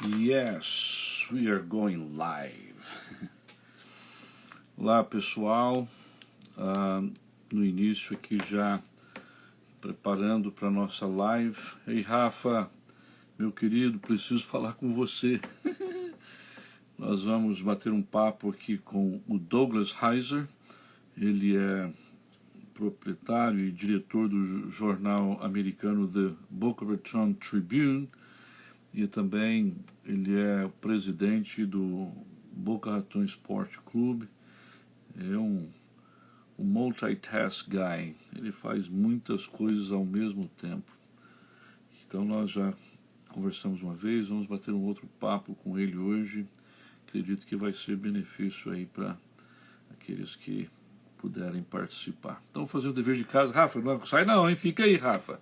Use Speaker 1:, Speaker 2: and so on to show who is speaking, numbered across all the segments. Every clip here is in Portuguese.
Speaker 1: Yes, we are going live. Olá pessoal, no início aqui já preparando para nossa live. Ei Rafa, meu querido, preciso falar com você. Nós vamos bater um papo aqui com o Douglas Heiser. Ele é proprietário e diretor do jornal americano The Boca Raton Tribune, e também ele é o presidente do Boca Raton Sport Club. É um multitask guy, ele faz muitas coisas ao mesmo tempo. Então nós já conversamos uma vez, vamos bater um outro papo com ele hoje. Acredito que vai ser benefício aí para aqueles que puderem participar. Então vou fazer o dever de casa. Rafa, não sai não, hein? Fica aí, Rafa.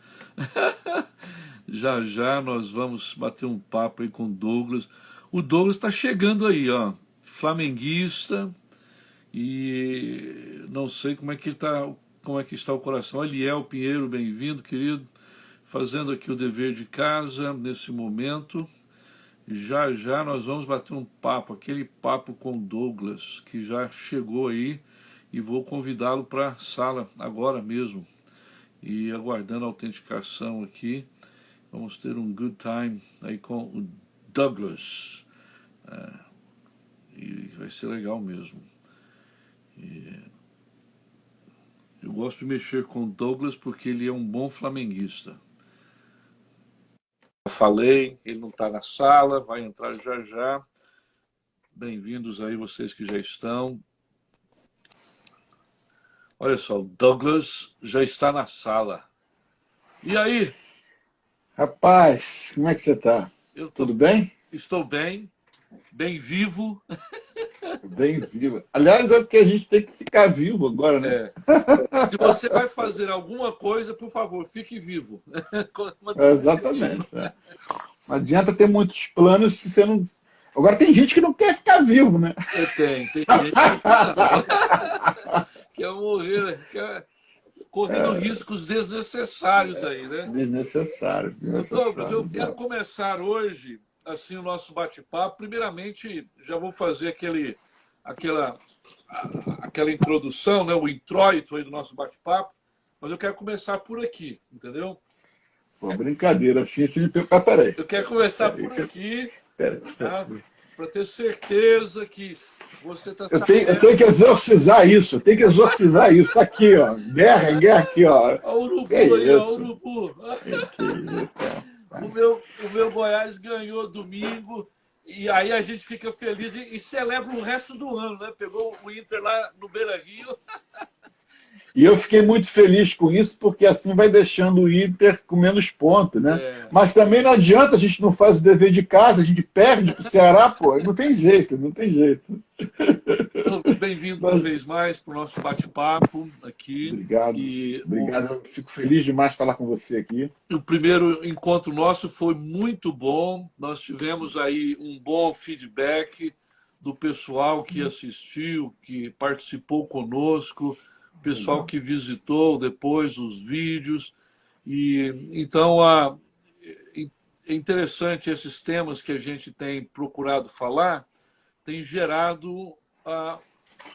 Speaker 1: Já já nós vamos bater um papo aí com o Douglas. O Douglas está chegando aí, ó, flamenguista, e não sei como é que está o coração. Eliel Pinheiro, bem-vindo, querido. Fazendo aqui o dever de casa nesse momento. Já já nós vamos bater um papo, aquele papo com o Douglas, que já chegou aí, e vou convidá-lo para a sala agora mesmo. E aguardando a autenticação aqui, vamos ter um good time aí com o Douglas. E vai ser legal mesmo. Eu gosto de mexer com o Douglas porque ele é um bom flamenguista. Eu falei, ele não está na sala, vai entrar já já. Bem-vindos aí vocês que já estão. Olha só, o Douglas já está na sala. E aí?
Speaker 2: Rapaz, como é que você está? Tudo bem?
Speaker 1: Estou bem, bem vivo.
Speaker 2: Bem vivo. Aliás, é porque a gente tem que ficar vivo agora, né?
Speaker 1: Se você vai fazer alguma coisa, por favor, fique vivo.
Speaker 2: Exatamente. Não adianta ter muitos planos se você não... Agora tem gente que não quer ficar vivo, né?
Speaker 1: Tem gente que quer morrer, quer correndo riscos desnecessários aí, né?
Speaker 2: Desnecessário.
Speaker 1: Douglas, eu quero começar hoje assim o nosso bate-papo. Primeiramente, já vou fazer aquela introdução, né, o introito aí do nosso bate-papo, mas eu quero começar por aqui, entendeu?
Speaker 2: Pô, brincadeira, assim me... Peraí.
Speaker 1: Eu quero começar por aqui, tá? Para ter certeza que você está...
Speaker 2: Eu tenho que exorcizar isso, Tá aqui, ó. Guerra aqui, ó.
Speaker 1: O urubu aí, ó, o urubu. O meu Goiás ganhou domingo, e aí a gente fica feliz e celebra o resto do ano, né? Pegou o Inter lá no Beira-Rio.
Speaker 2: E eu fiquei muito feliz com isso, porque assim vai deixando o Inter com menos pontos, né? Mas também não adianta, a gente não faz o dever de casa, a gente perde pro Ceará, pô, não tem jeito.
Speaker 1: Bem-vindo uma vez mais para o nosso bate-papo aqui.
Speaker 2: Obrigado, eu fico feliz demais de falar com você aqui.
Speaker 1: O primeiro encontro nosso foi muito bom, nós tivemos aí um bom feedback do pessoal que assistiu, que participou conosco, pessoal que visitou depois os vídeos. E então é interessante, esses temas que a gente tem procurado falar tem gerado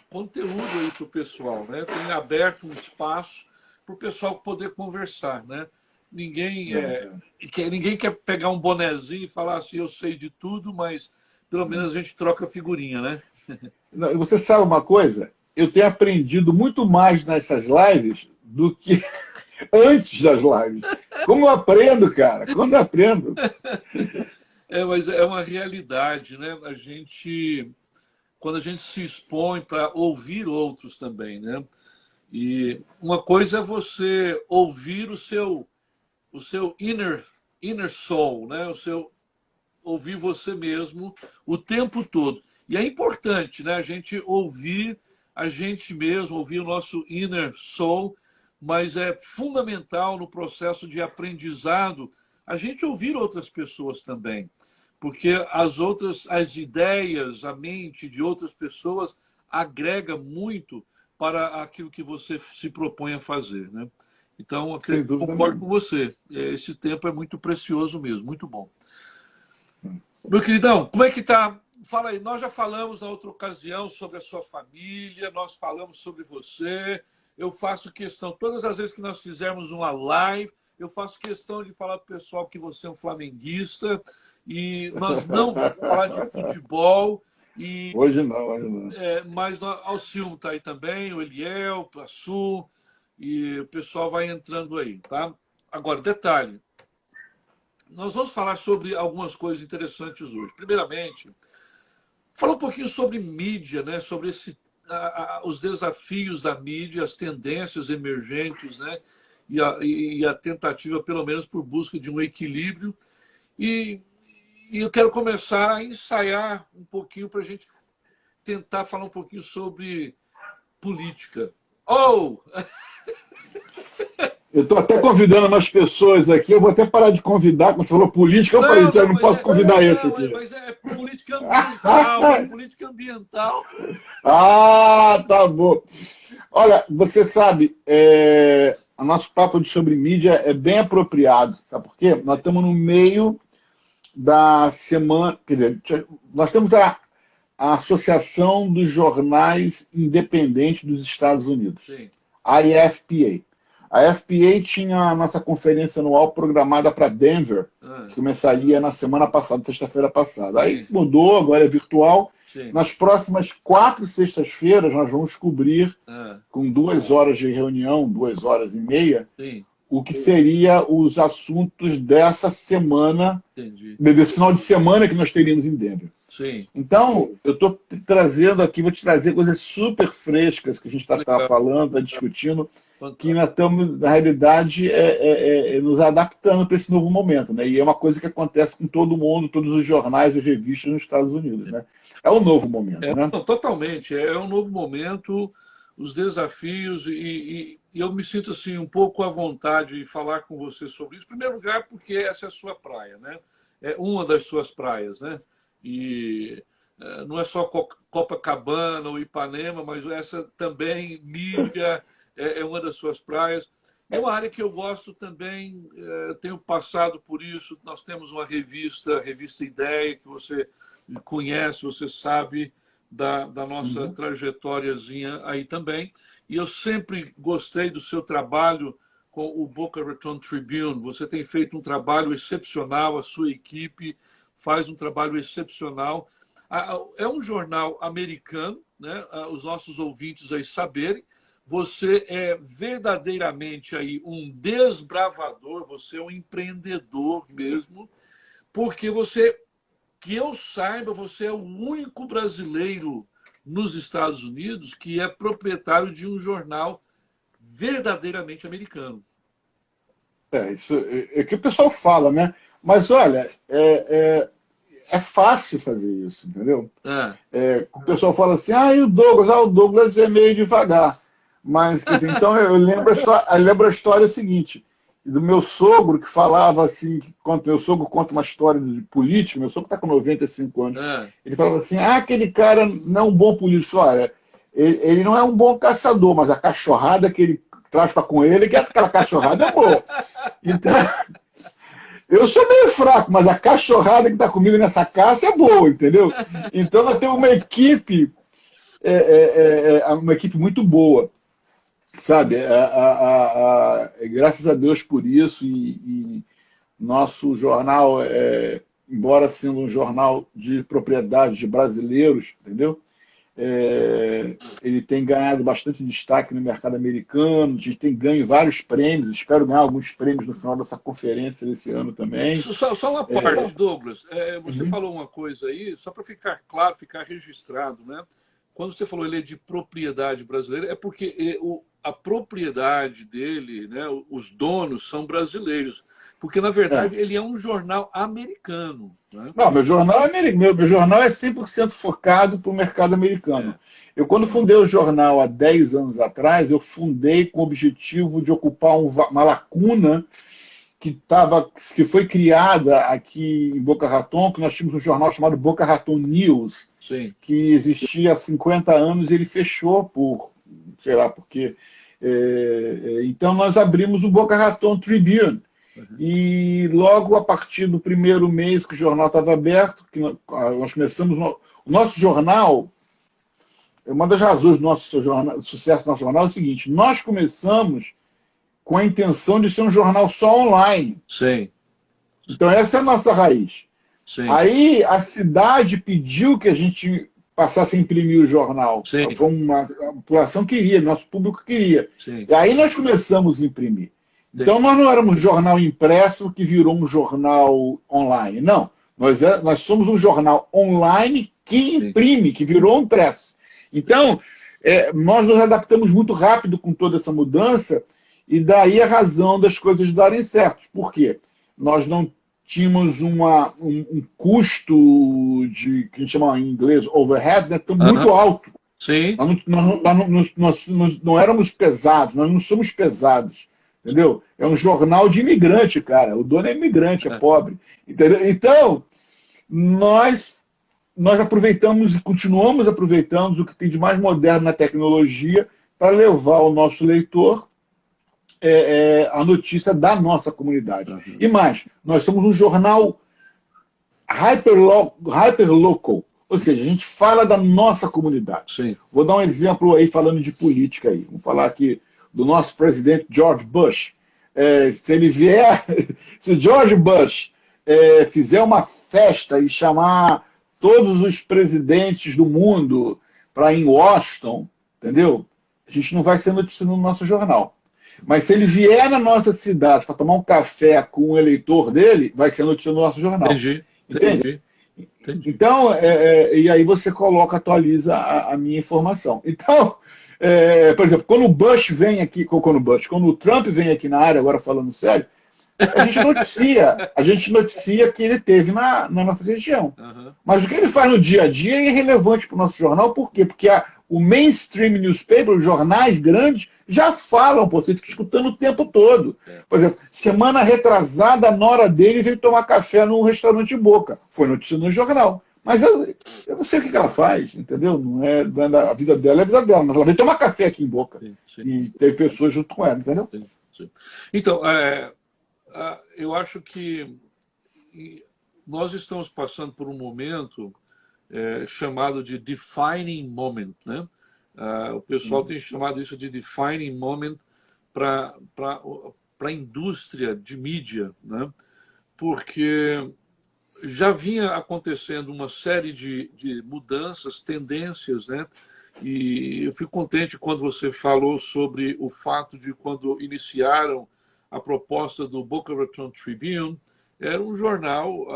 Speaker 1: conteúdo aí para o pessoal, né? Tem aberto um espaço para o pessoal poder conversar, né? Ninguém quer pegar um bonezinho e falar assim, eu sei de tudo, mas pelo menos a gente troca figurinha, né?
Speaker 2: Não, você sabe uma coisa? Eu tenho aprendido muito mais nessas lives do que antes das lives. Como eu aprendo, cara? Quando eu aprendo.
Speaker 1: Mas é uma realidade, né? Quando a gente se expõe para ouvir outros também, né? E uma coisa é você ouvir o seu inner soul, né? Ouvir você mesmo o tempo todo. E é importante, né? A gente ouvir a gente mesmo, ouvir o nosso inner soul, mas é fundamental no processo de aprendizado a gente ouvir outras pessoas também, porque as ideias, a mente de outras pessoas agrega muito para aquilo que você se propõe a fazer, né? Então, eu concordo com você. Esse tempo é muito precioso mesmo, muito bom. Meu queridão, como é que tá? Fala aí, nós já falamos na outra ocasião sobre a sua família, nós falamos sobre você. Eu faço questão, todas as vezes que nós fizermos uma live, eu faço questão de falar para o pessoal que você é um flamenguista e nós não vamos falar de futebol. E,
Speaker 2: Hoje não, hoje não.
Speaker 1: mas o Alcione está aí também, o Eliel, o Assu, e o pessoal vai entrando aí, tá? Agora, detalhe, nós vamos falar sobre algumas coisas interessantes hoje. Primeiramente, falar um pouquinho sobre mídia, né? Sobre os desafios da mídia, as tendências emergentes, né? E a tentativa, pelo menos, por busca de um equilíbrio. E, e eu quero começar a ensaiar um pouquinho para a gente tentar falar um pouquinho sobre política. Oh!
Speaker 2: Eu estou até convidando umas pessoas aqui, eu vou até parar de convidar, quando você falou política, eu falei, então eu não posso convidar esse aqui.
Speaker 1: Mas é política ambiental, é política ambiental.
Speaker 2: Ah, tá bom. Olha, você sabe, o nosso papo sobre mídia é bem apropriado, sabe por quê? Nós estamos no meio da semana, quer dizer, nós temos a Associação dos Jornais Independentes dos Estados Unidos,
Speaker 1: Sim.
Speaker 2: a IFPA. A FPA tinha a nossa conferência anual programada para Denver, que começaria na semana passada, sexta-feira passada. Aí mudou, agora é virtual.
Speaker 1: Sim.
Speaker 2: Nas próximas 4 sextas-feiras, nós vamos cobrir, com 2 horas de reunião, 2 horas e meia,
Speaker 1: Sim.
Speaker 2: o que seria os assuntos dessa semana,
Speaker 1: Entendi.
Speaker 2: desse final de semana que nós teríamos em Denver.
Speaker 1: Sim.
Speaker 2: Então, eu estou trazendo aqui, vou te trazer coisas super frescas que a gente está falando, está discutindo, que nós estamos, na realidade, nos adaptando para esse novo momento. Né? E é uma coisa que acontece com todo mundo, todos os jornais e revistas nos Estados Unidos. Né? É um novo momento. Né?
Speaker 1: Não, totalmente. É um novo momento, os desafios, e eu me sinto assim, um pouco à vontade de falar com você sobre isso. Em primeiro lugar, porque essa é a sua praia, né? É uma das suas praias, né? E não é só Copacabana ou Ipanema, mas essa também, mídia, é uma das suas praias. É uma área que eu gosto também, tenho passado por isso. Nós temos uma revista, a Revista Ideia, que você conhece, você sabe da nossa trajetóriazinha aí também. E eu sempre gostei do seu trabalho com o Boca Raton Tribune. Você tem feito um trabalho excepcional, a sua equipe faz um trabalho excepcional. É um jornal americano, né? Os nossos ouvintes aí saberem. Você é verdadeiramente aí um desbravador, você é um empreendedor mesmo, porque você, que eu saiba, você é o único brasileiro nos Estados Unidos que é proprietário de um jornal verdadeiramente americano.
Speaker 2: Isso é que o pessoal fala, né? Mas olha, é fácil fazer isso, entendeu? O pessoal fala assim, o Douglas é meio devagar. Mas, quer dizer, então eu lembro a história seguinte, do meu sogro que falava assim, meu sogro conta uma história de política, meu sogro está com 95 anos, ele falava assim, aquele cara não é um bom político, olha, ele não é um bom caçador, mas a cachorrada que ele traz para com ele, que aquela cachorrada é boa. Então, eu sou meio fraco, mas a cachorrada que está comigo nessa caça é boa, entendeu? Então nós temos uma equipe muito boa. Sabe, graças a Deus por isso, e nosso jornal, embora sendo um jornal de propriedade de brasileiros, entendeu? Ele tem ganhado bastante destaque no mercado americano, a gente tem ganho vários prêmios, espero ganhar alguns prêmios no final dessa conferência desse ano também.
Speaker 1: Só uma parte, Douglas, você falou uma coisa aí, só para ficar claro, ficar registrado, né? Quando você falou ele é de propriedade brasileira, é porque a propriedade dele, né, os donos são brasileiros. Porque, na verdade, ele é um jornal americano. Né?
Speaker 2: Não, meu jornal é 100% focado para o mercado americano. Eu, quando fundei o jornal há 10 anos atrás, eu fundei com o objetivo de ocupar uma lacuna que foi criada aqui em Boca Raton, que nós tínhamos um jornal chamado Boca Raton News,
Speaker 1: Sim.
Speaker 2: que existia há 50 anos e ele fechou sei lá por quê. Então nós abrimos o Boca Raton Tribune, E logo a partir do primeiro mês que o jornal estava aberto, que nós começamos... O nosso jornal, uma das razões do do sucesso do nosso jornal é o seguinte: nós começamos com a intenção de ser um jornal só online.
Speaker 1: Sim.
Speaker 2: Então essa é a nossa raiz.
Speaker 1: Sim.
Speaker 2: Aí a cidade pediu que a gente passasse a imprimir o jornal.
Speaker 1: Sim.
Speaker 2: A população queria, nosso público queria.
Speaker 1: Sim.
Speaker 2: E aí nós começamos a imprimir. Sim. Então nós não éramos um jornal impresso que virou um jornal online. Não. Nós somos um jornal online que imprime, sim, que virou um impresso. Então, nós nos adaptamos muito rápido com toda essa mudança, e daí a razão das coisas darem certo. Por quê? Nós não tínhamos um custo que a gente chama em inglês overhead, né, muito alto.
Speaker 1: Sim.
Speaker 2: Nós não éramos pesados, nós não somos pesados. Entendeu? É um jornal de imigrante, cara. O dono é imigrante, é pobre. Entendeu? Então, nós aproveitamos e continuamos aproveitando o que tem de mais moderno na tecnologia para levar ao nosso leitor a notícia da nossa comunidade. E mais, nós somos um jornal hyperlocal, ou seja, a gente fala da nossa comunidade.
Speaker 1: Sim.
Speaker 2: Vou dar um exemplo aí falando de política aí. Vamos falar aqui do nosso presidente George Bush. Se ele vier, se George Bush fizer uma festa e chamar todos os presidentes do mundo para ir em Washington, entendeu? A gente não vai ser noticiado no nosso jornal. Mas se ele vier na nossa cidade para tomar um café com o eleitor dele, vai ser noticiado no nosso jornal.
Speaker 1: Entendi.
Speaker 2: Entende? Entendi. Então, e aí você coloca, atualiza a minha informação. Então, por exemplo, quando o Bush vem aqui, quando o Trump vem aqui na área, agora falando sério, a gente noticia que ele teve na nossa região.
Speaker 1: Uhum.
Speaker 2: Mas o que ele faz no dia a dia é irrelevante para o nosso jornal. Por quê? Porque o mainstream newspaper, os jornais grandes, já falam, você fica escutando o tempo todo. Por exemplo, semana retrasada, a nora dele veio tomar café num restaurante Boca. Foi notícia no jornal. Mas eu não sei o que ela faz, entendeu? Não é, a vida dela é a vida dela. Mas ela veio tomar café aqui em Boca.
Speaker 1: Sim, sim.
Speaker 2: E teve pessoas junto com ela, entendeu?
Speaker 1: Sim, sim. Então, eu acho que nós estamos passando por um momento chamado de defining moment, né? O pessoal tem chamado isso de defining moment para a indústria de mídia, né? Porque já vinha acontecendo uma série de mudanças, tendências, né? E eu fico contente quando você falou sobre o fato de quando iniciaram a proposta do Boca Raton Tribune, era um jornal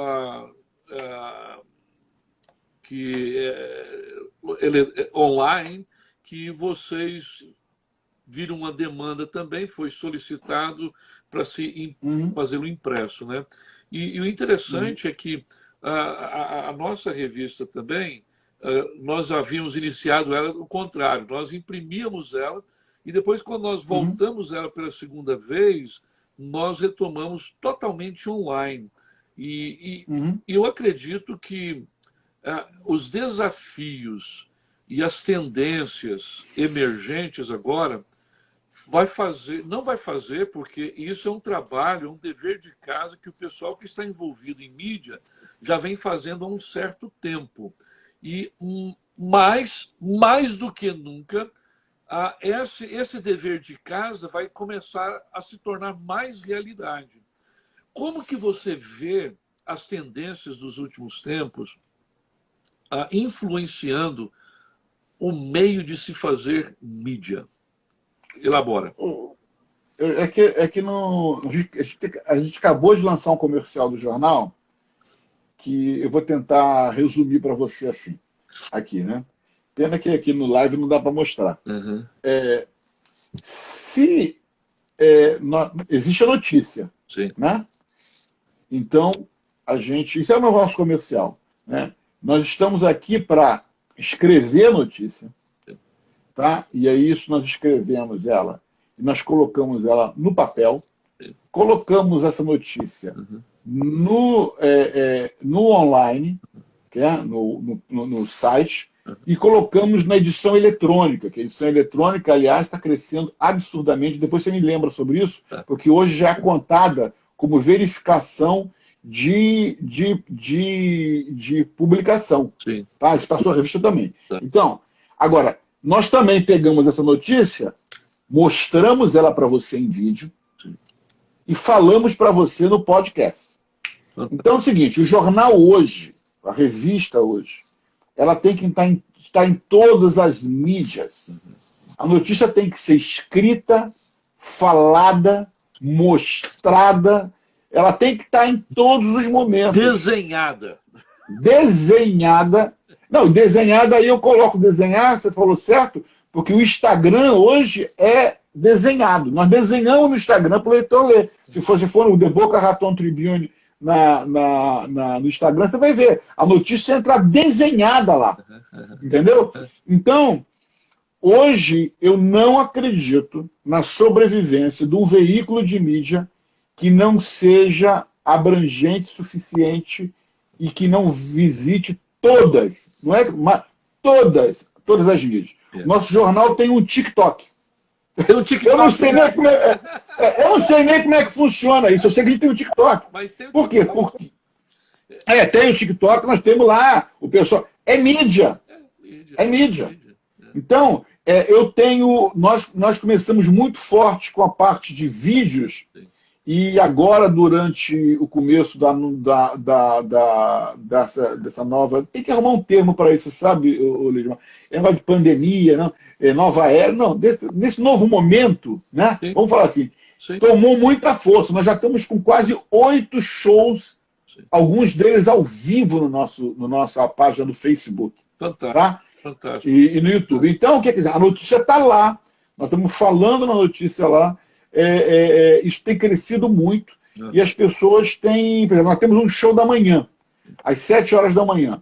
Speaker 1: online, que vocês viram uma demanda também, foi solicitado para se fazê-lo impresso, né? E o interessante é que a nossa revista também, nós havíamos iniciado ela o contrário, nós imprimíamos ela e depois, quando nós voltamos ela pela segunda vez, nós retomamos totalmente online. E eu acredito que os desafios e as tendências emergentes agora não vai fazer, porque isso é um trabalho, um dever de casa que o pessoal que está envolvido em mídia já vem fazendo há um certo tempo. E mais do que nunca, esse dever de casa vai começar a se tornar mais realidade. Como que você vê as tendências dos últimos tempos influenciando o meio de se fazer mídia? Elabora.
Speaker 2: A gente acabou de lançar um comercial do jornal que eu vou tentar resumir para você assim, aqui, né? Pena que aqui no live não dá para mostrar.
Speaker 1: Uhum.
Speaker 2: Existe a notícia,
Speaker 1: sim,
Speaker 2: né? Então, isso é o nosso comercial, né? Nós estamos aqui para escrever a notícia, tá? E aí isso nós escrevemos ela, e nós colocamos ela no papel, colocamos essa notícia no online, que é, no site, e colocamos na edição eletrônica, que a edição eletrônica, aliás, está crescendo absurdamente. Depois você me lembra sobre isso, porque hoje já é contada como verificação de publicação.
Speaker 1: Sim.
Speaker 2: Tá? Isso para a sua revista também.
Speaker 1: Tá.
Speaker 2: Então, agora, nós também pegamos essa notícia, mostramos ela para você em vídeo, sim, e falamos para você no podcast. Então é o seguinte, o jornal hoje, a revista hoje, ela tem que estar em todas as mídias. A notícia tem que ser escrita, falada, mostrada, ela tem que estar em todos os momentos.
Speaker 1: Desenhada.
Speaker 2: Desenhada. Não, desenhada aí eu coloco desenhar, você falou certo, porque o Instagram hoje é desenhado. Nós desenhamos no Instagram para o leitor ler. Se for no The Boca Raton Tribune no Instagram, você vai ver. A notícia entra desenhada lá. Entendeu? Então, hoje eu não acredito na sobrevivência de um veículo de mídia que não seja abrangente o suficiente e que não visite todas, não é? Todas as mídias. Nosso jornal tem um TikTok.
Speaker 1: Tem um TikTok.
Speaker 2: Eu não sei nem como é que funciona isso. Eu sei que a gente tem um TikTok.
Speaker 1: Mas tem um
Speaker 2: Por quê? Porque tem o TikTok, nós temos lá o pessoal. É mídia. É mídia. Então, nós começamos muito forte com a parte de vídeos. Sim. E agora, durante o começo dessa nova... Tem que arrumar um termo para isso, sabe, Lidmar? É negócio de pandemia, não? Nova era. Não, nesse novo momento, né? Sim. Vamos falar assim, sim, tomou muita força. Nós já estamos com quase 8 shows, sim, alguns deles ao vivo no nossa página do Facebook.
Speaker 1: Fantástico.
Speaker 2: Tá?
Speaker 1: Fantástico.
Speaker 2: E no YouTube. Então, a notícia está lá. Nós estamos falando na notícia lá. Isso tem crescido muito, e as pessoas têm... Por exemplo, nós temos um show da manhã, às 7 horas da manhã,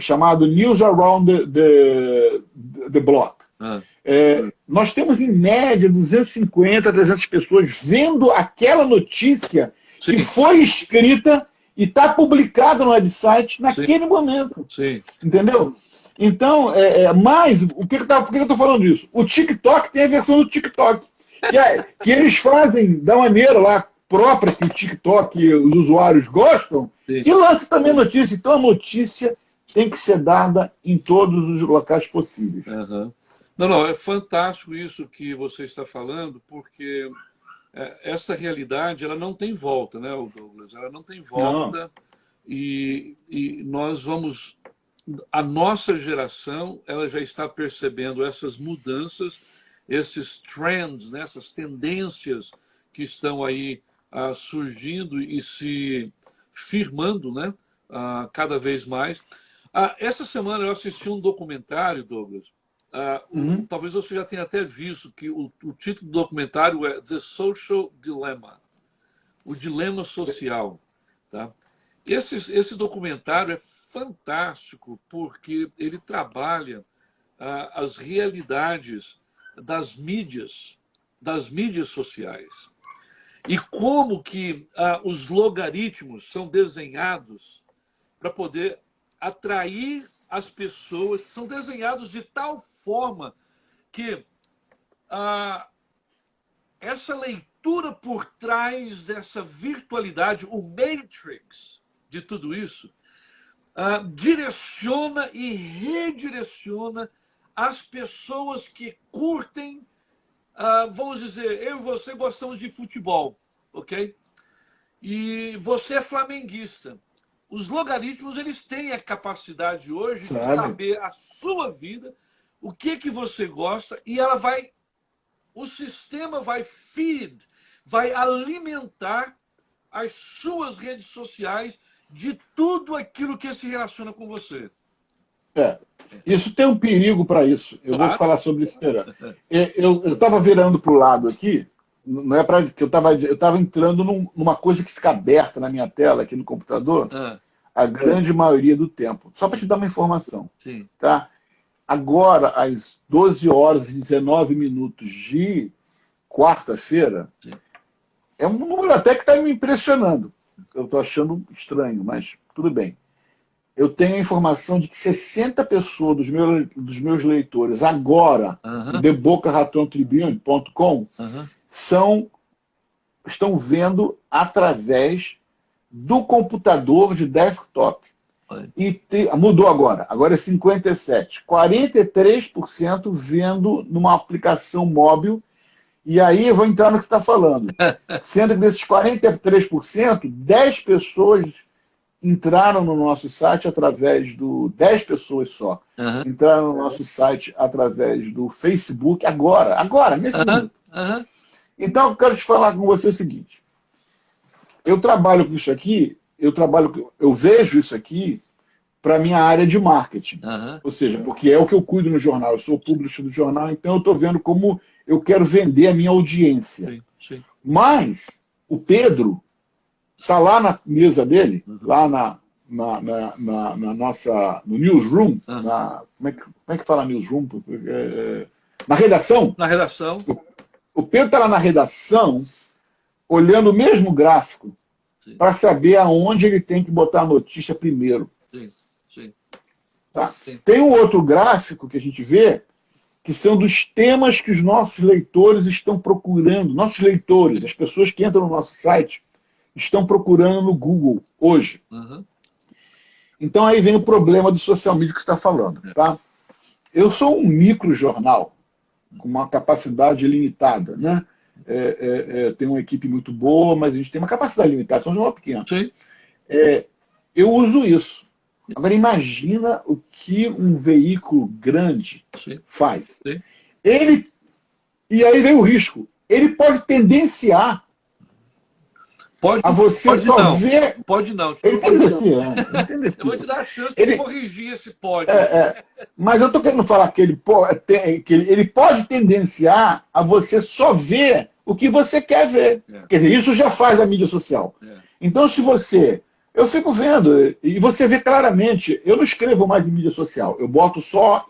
Speaker 2: chamado News Around the Block. Nós temos, em média, 250, 300 pessoas vendo aquela notícia, sim, que foi escrita e está publicada no website naquele, sim, momento.
Speaker 1: Sim.
Speaker 2: Entendeu? Então, mas, por que eu estou falando isso? O TikTok tem a versão do TikTok, que eles fazem da maneira lá própria que o TikTok os usuários gostam, sim, e lança também notícia. Então a notícia tem que ser dada em todos os locais possíveis.
Speaker 1: Uhum. Não, é fantástico isso que você está falando, porque essa realidade ela não tem volta, né, Douglas? Ela não tem volta. Não. E nós vamos... A nossa geração ela já está percebendo essas mudanças, esses trends, né, essas tendências que estão aí surgindo e se firmando, né, cada vez mais. Essa semana eu assisti um documentário, Douglas. Talvez você já tenha até visto que o título do documentário é The Social Dilemma, o dilema social. Tá? Esse documentário é fantástico porque ele trabalha as realidades das mídias sociais. E como que os logaritmos são desenhados para poder atrair as pessoas, são desenhados de tal forma que essa leitura por trás dessa virtualidade, o matrix de tudo isso, direciona e redireciona as pessoas que curtem, vamos dizer, eu e você gostamos de futebol, ok? E você é flamenguista. Os logaritmos eles têm a capacidade hoje de saber a sua vida, o que você gosta, e o sistema vai vai alimentar as suas redes sociais de tudo aquilo que se relaciona com você.
Speaker 2: Isso tem um perigo para isso. Eu vou falar sobre isso. Eu estava virando para o lado aqui, não é para que eu estava entrando numa coisa que fica aberta na minha tela aqui no computador, a grande maioria do tempo. Só para te dar uma informação.
Speaker 1: Sim.
Speaker 2: Tá? Agora, às 12 horas e 19 minutos de quarta-feira, é um número até que está me impressionando. Eu estou achando estranho, mas tudo bem. Eu tenho a informação de que 60 pessoas dos meus leitores agora, no TheBocaRatonTribune.com, são estão vendo através do computador de desktop. E mudou agora. Agora é 57%. 43% vendo numa aplicação móvel. E aí eu vou entrar no que você está falando. Sendo que desses 43%, 10 pessoas entraram no nosso site através do... 10 pessoas só. Entraram no nosso site através do Facebook agora, nesse momento. Então, eu quero te falar com você o seguinte. Eu trabalho com isso aqui, eu vejo isso aqui para a minha área de marketing. Ou seja, porque é o que eu cuido no jornal, eu sou o publisher do jornal, então eu estou vendo como eu quero vender a minha audiência.
Speaker 1: Sim, sim.
Speaker 2: Mas o Pedro está lá na mesa dele, lá na nossa, no newsroom, como é que fala newsroom? Na redação.
Speaker 1: Na redação.
Speaker 2: O Pedro está lá na redação, olhando o mesmo gráfico, para saber aonde ele tem que botar a notícia primeiro.
Speaker 1: Sim, sim.
Speaker 2: Tá?
Speaker 1: Sim.
Speaker 2: Tem um outro gráfico que a gente vê, que são dos temas que os nossos leitores estão procurando. Nossos leitores, as pessoas que entram no nosso site, estão procurando no Google hoje. Então aí vem o problema do social media que você está falando. Tá? Eu sou um microjornal, com uma capacidade limitada, né? Tem uma equipe muito boa, mas a gente tem uma capacidade limitada, são um jornal pequeno.
Speaker 1: Sim.
Speaker 2: Eu uso isso. Agora imagina o que um veículo grande faz.
Speaker 1: Sim.
Speaker 2: E aí vem o risco. Ele pode tendenciar a você só ver...
Speaker 1: Pode não.
Speaker 2: Ele tendencia.
Speaker 1: Eu vou te dar a chance de corrigir esse pode.
Speaker 2: Mas eu estou querendo falar que ele pode tendenciar a você só ver o que você quer ver. Quer dizer, isso já faz a mídia social. Então, se você... Eu fico vendo, e você vê claramente, eu não escrevo mais em mídia social, eu boto só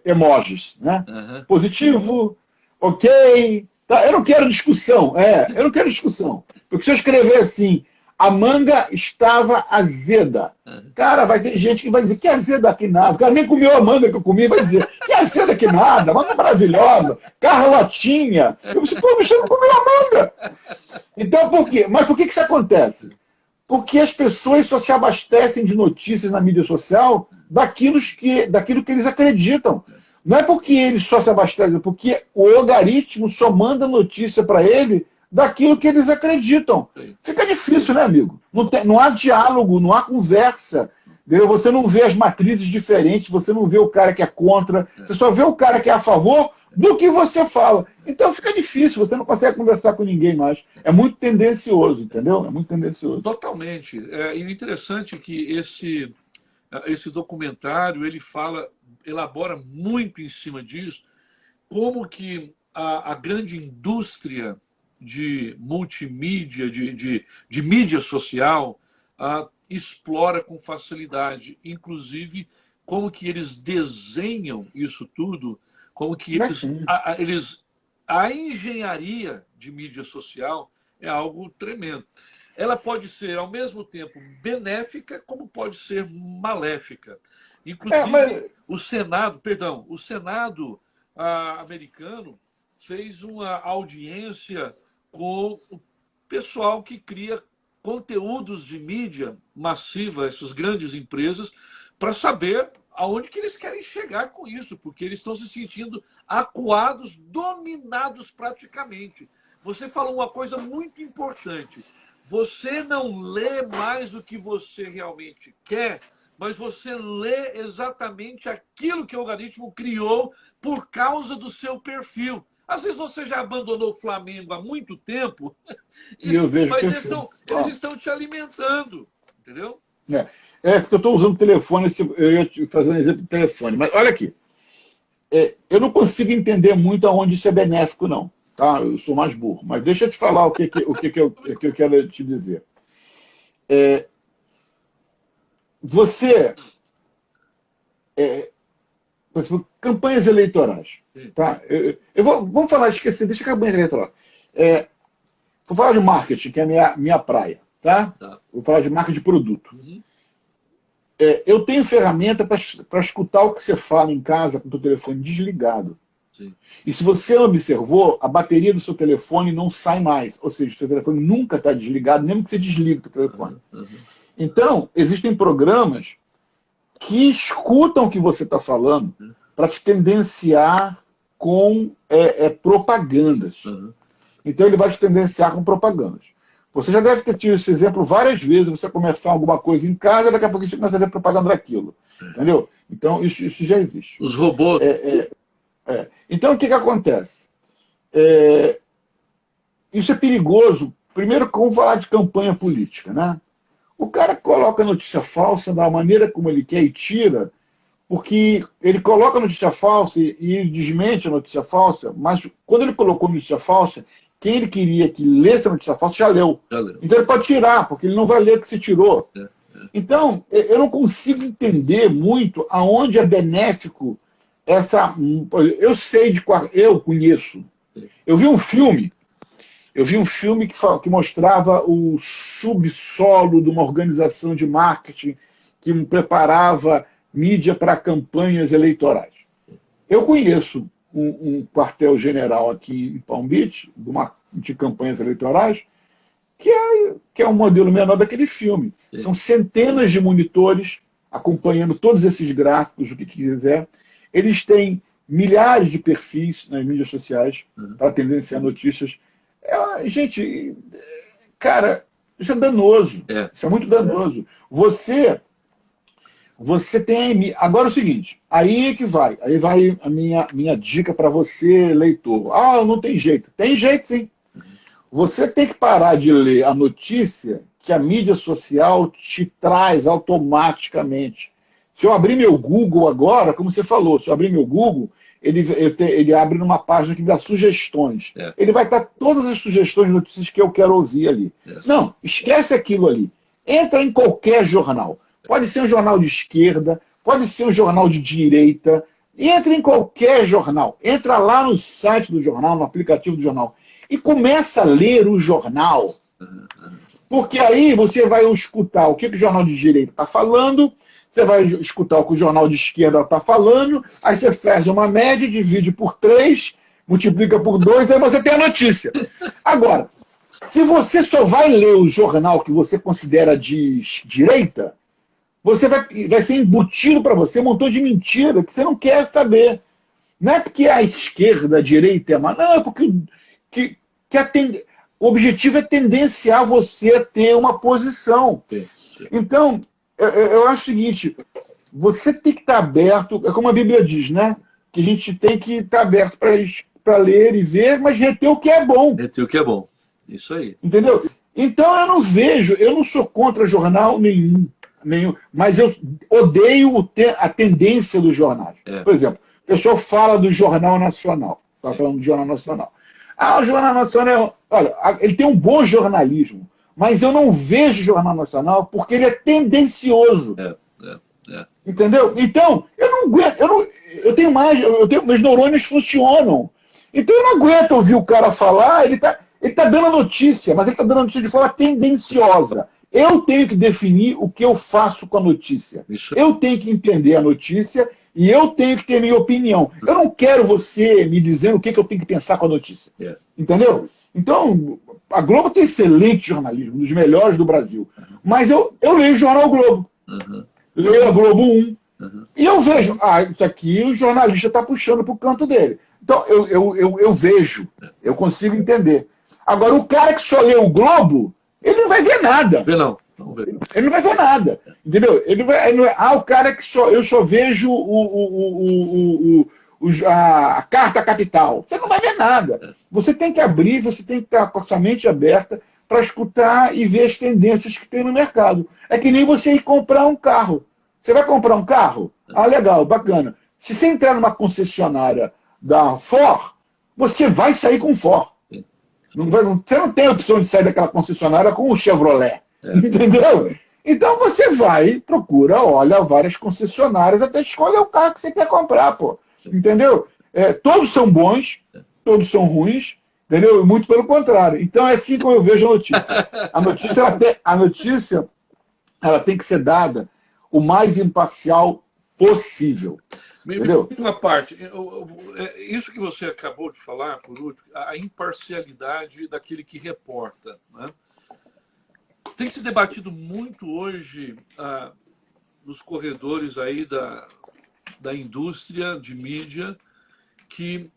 Speaker 2: emojis, né? Positivo, ok, tá? Eu não quero discussão, eu não quero discussão. Porque se eu escrever assim, a manga estava azeda, cara, vai ter gente que vai dizer, que azeda que nada, o cara nem comeu a manga que eu comi, vai dizer, que azeda que nada, manga maravilhosa, Carlotinha. Eu disse, pô, bicho, eu não comeu a manga. Então, por quê? Mas por que isso acontece? Porque as pessoas só se abastecem de notícias na mídia social daquilo que eles acreditam. Não é porque eles só se abastecem, porque o algoritmo só manda notícia para ele daquilo que eles acreditam. Fica difícil, né, amigo? Não há diálogo, não há conversa. Entendeu? Você não vê as matrizes diferentes, você não vê o cara que é contra, você só vê o cara que é a favor do que você fala. Então fica difícil, você não consegue conversar com ninguém mais. É muito tendencioso, entendeu? É muito tendencioso.
Speaker 1: Totalmente. E o interessante é que esse documentário, ele elabora muito em cima disso, como que a grande indústria de multimídia, de mídia social, explora com facilidade, inclusive como que eles desenham isso tudo, como que a engenharia de mídia social é algo tremendo. Ela pode ser, ao mesmo tempo, benéfica, como pode ser maléfica. Inclusive, o Senado americano fez uma audiência com o pessoal que cria conteúdos de mídia massiva, essas grandes empresas, para saber aonde que eles querem chegar com isso, porque eles estão se sentindo acuados, dominados praticamente. Você falou uma coisa muito importante. Você não lê mais o que você realmente quer, mas você lê exatamente aquilo que o algoritmo criou por causa do seu perfil. Às vezes você já abandonou o Flamengo há muito tempo, mas eles estão te alimentando, entendeu?
Speaker 2: Porque eu estou usando o telefone, eu ia te fazer um exemplo do telefone, mas olha aqui, eu não consigo entender muito aonde isso é benéfico, não. Tá? Eu sou mais burro, mas deixa eu te falar o que eu quero te dizer. Por exemplo, campanhas eleitorais. Tá? Vamos falar, esqueci, deixa a campanha eleitoral. Vou falar de marketing, que é a minha praia. Tá? Vou falar de marca de produto. Eu tenho ferramenta para escutar o que você fala em casa com o teu telefone desligado.
Speaker 1: Sim.
Speaker 2: E se você observou, a bateria do seu telefone não sai mais. Ou seja, o seu telefone nunca está desligado, mesmo que você desligue o telefone. Então, existem programas que escutam o que você está falando para te tendenciar com propagandas. Então, ele vai te tendenciar com propagandas. Você já deve ter tido esse exemplo várias vezes, você começar alguma coisa em casa, daqui a pouco você começa a ver propaganda daquilo. Entendeu? Então, isso já existe.
Speaker 1: Os robôs.
Speaker 2: Então, o que acontece? Isso é perigoso. Primeiro, como falar de campanha política, né? O cara coloca notícia falsa da maneira como ele quer e tira, porque ele coloca notícia falsa e desmente a notícia falsa, mas quando ele colocou notícia falsa, quem ele queria que lesse a notícia falsa já leu. Então ele pode tirar, porque ele não vai ler o que se tirou. Então, eu não consigo entender muito aonde é benéfico essa... Eu conheço. Eu vi um filme que mostrava o subsolo de uma organização de marketing que preparava mídia para campanhas eleitorais. Eu conheço um quartel-general aqui em Palm Beach, de campanhas eleitorais, que é um modelo menor daquele filme. São centenas de monitores acompanhando todos esses gráficos, o que quiser. Eles têm milhares de perfis nas mídias sociais para tendenciar notícias. Gente, cara, isso é danoso. Isso é muito danoso. Você tem... Agora é o seguinte, aí vai a minha dica para você, leitor. Não tem jeito. Tem jeito, sim. Você tem que parar de ler a notícia que a mídia social te traz automaticamente. Se eu abrir meu Google agora, como você falou, se eu abrir meu Google, ele abre numa página que dá sugestões. Ele vai estar todas as sugestões de notícias que eu quero ouvir ali. Não, esquece aquilo ali. Entra em qualquer jornal. Pode ser um jornal de esquerda, pode ser um jornal de direita. Entra em qualquer jornal. Entra lá no site do jornal, no aplicativo do jornal. E começa a ler o jornal. Porque aí você vai escutar o que o jornal de direita está falando, você vai escutar o que o jornal de esquerda está falando, aí você faz uma média, divide por 3, multiplica por 2, aí você tem a notícia. Agora, se você só vai ler o jornal que você considera de direita, você vai ser embutido para você um montão de mentira que você não quer saber. Não é porque a esquerda, a direita é má, não, é porque o objetivo é tendenciar você a ter uma posição. Então, eu acho o seguinte, você tem que estar aberto, é como a Bíblia diz, né? Que a gente tem que estar aberto para ler e ver, mas reter o que é bom.
Speaker 1: Reter o que é bom. Isso aí.
Speaker 2: Entendeu? Então eu não sou contra jornal nenhum, mas eu odeio a tendência dos jornais. Por exemplo, o pessoal fala do Jornal Nacional. Está falando do Jornal Nacional. O Jornal Nacional, olha, ele tem um bom jornalismo, mas eu não vejo o Jornal Nacional porque ele é tendencioso. Entendeu? Então, eu não aguento, meus neurônios funcionam. Então eu não aguento ouvir o cara falar, ele tá dando a notícia, mas ele está dando a notícia de forma tendenciosa. Eu tenho que definir o que eu faço com a notícia. Eu tenho que entender a notícia e eu tenho que ter minha opinião. Eu não quero você me dizendo o que eu tenho que pensar com a notícia. Entendeu? Então, a Globo tem excelente jornalismo, um dos melhores do Brasil. Mas eu leio o Jornal Globo. Leio a Globo 1. E eu vejo, isso aqui o jornalista está puxando para o canto dele. Então, eu vejo, eu consigo entender. Agora, o cara que só lê o Globo, ele não vai ver nada. Ele não vai ver nada. Entendeu? O cara que eu só vejo a Carta Capital. Você não vai ver nada. Você tem que abrir, você tem que estar com a sua mente aberta para escutar e ver as tendências que tem no mercado. É que nem você ir comprar um carro. Você vai comprar um carro? Legal, bacana. Se você entrar numa concessionária da Ford, você vai sair com Ford. Você não tem a opção de sair daquela concessionária com o Chevrolet. Entendeu? Então você vai, procura, olha várias concessionárias até escolher o carro que você quer comprar, pô. Entendeu? Todos são bons, todos são ruins, entendeu? Muito pelo contrário. Então é assim como eu vejo a notícia. A notícia ela tem que ser dada o mais imparcial possível.
Speaker 1: Me
Speaker 2: Entendeu?
Speaker 1: diz uma parte, isso que você acabou de falar, por último, a imparcialidade daquele que reporta, né? Tem se debatido muito hoje nos corredores aí da indústria de mídia que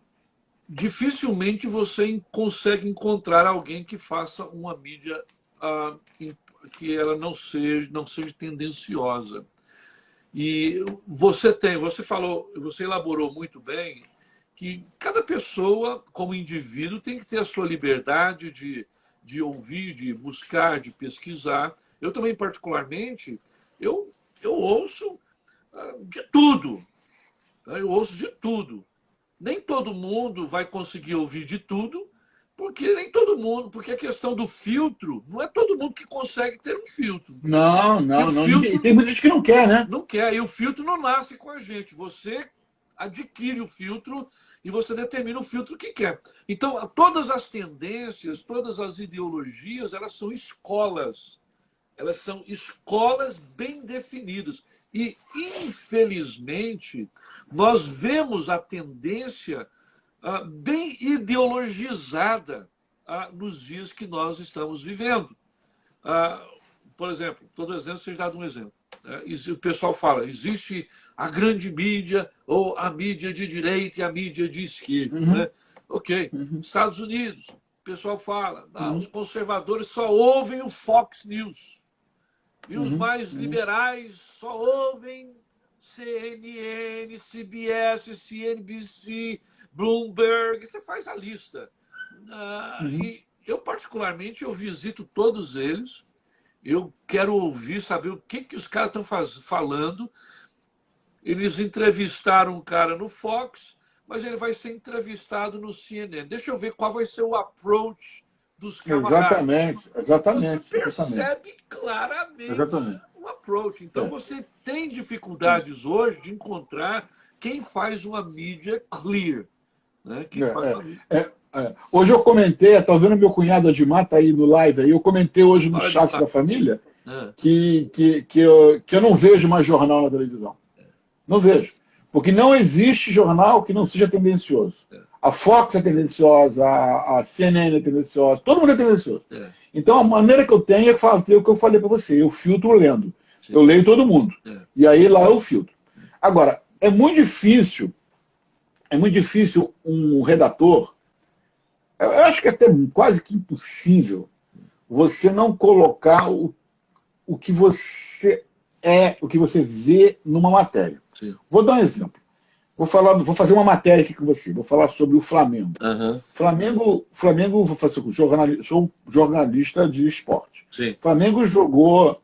Speaker 1: dificilmente você consegue encontrar alguém que faça uma mídia que ela não seja tendenciosa. E você falou, você elaborou muito bem que cada pessoa, como indivíduo, tem que ter a sua liberdade de ouvir, de buscar, de pesquisar. Eu também, particularmente, eu ouço de tudo. Eu ouço de tudo. Nem todo mundo vai conseguir ouvir de tudo, porque a questão do filtro, não é todo mundo que consegue ter um filtro.
Speaker 2: Não,
Speaker 1: E
Speaker 2: não,
Speaker 1: o
Speaker 2: não. Ninguém,
Speaker 1: filtro
Speaker 2: tem muita gente que não quer, né?
Speaker 1: não quer, e o filtro não nasce com a gente. Você adquire o filtro e você determina o filtro que quer. Então, todas as tendências, todas as ideologias, elas são escolas. Elas são escolas bem definidas. E, infelizmente, nós vemos a tendência bem ideologizada nos dias que nós estamos vivendo. Por exemplo, todo exemplo seja dado um exemplo. O pessoal fala, existe a grande mídia, ou a mídia de direita e a mídia de esquerda. Né? Ok. Estados Unidos, o pessoal fala, os conservadores só ouvem o Fox News. E os mais liberais só ouvem CNN, CBS, CNBC, Bloomberg. Você faz a lista. E eu, particularmente, eu visito todos eles. Eu quero ouvir, saber o que os caras estão falando. Eles entrevistaram um cara no Fox, mas ele vai ser entrevistado no CNN. Deixa eu ver qual vai ser o approach dos camaradas.
Speaker 2: Exatamente.
Speaker 1: Você percebe claramente o approach. Então, você tem dificuldades hoje de encontrar quem faz uma mídia clear. Né?
Speaker 2: Hoje eu comentei, está vendo meu cunhado Admar, está aí no live, aí eu comentei hoje no chat da família que eu não vejo mais jornal na televisão. Não vejo. Porque não existe jornal que não seja tendencioso. A Fox é tendenciosa, a CNN é tendenciosa, todo mundo é tendencioso. Então, a maneira que eu tenho é fazer o que eu falei para você. Eu filtro lendo. Sim. Eu leio todo mundo. E aí lá eu filtro. Agora, é muito difícil um redator, eu acho que é até quase que impossível, você não colocar o que você o que você vê numa matéria. Sim. Vou dar um exemplo. Vou fazer uma matéria aqui com você. Vou falar sobre o Flamengo. Flamengo, sou jornalista de esporte. Sim. Flamengo jogou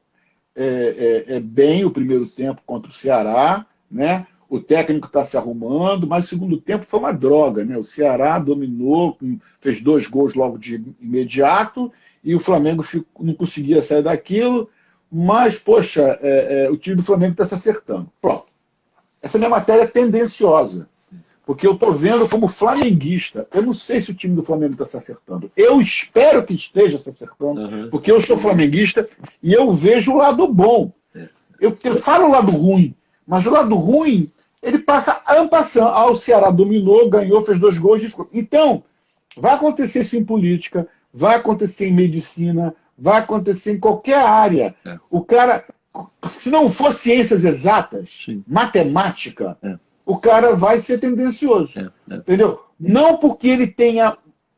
Speaker 2: bem o primeiro tempo contra o Ceará, né? O técnico está se arrumando, mas o segundo tempo foi uma droga, né? O Ceará dominou, fez 2 gols logo de imediato, e o Flamengo não conseguia sair daquilo, mas, poxa, o time do Flamengo está se acertando. Pronto. Essa minha matéria é tendenciosa, porque eu estou vendo como flamenguista. Eu não sei se o time do Flamengo está se acertando. Eu espero que esteja se acertando, porque eu sou flamenguista e eu vejo o lado bom. Eu falo o lado ruim, mas o lado ruim, ele passa en passant. O Ceará dominou, ganhou, fez 2 gols. Então, vai acontecer isso em política, vai acontecer em medicina, vai acontecer em qualquer área. O cara... Se não for ciências exatas, sim, matemática, o cara vai ser tendencioso. Entendeu? Não porque ele tenha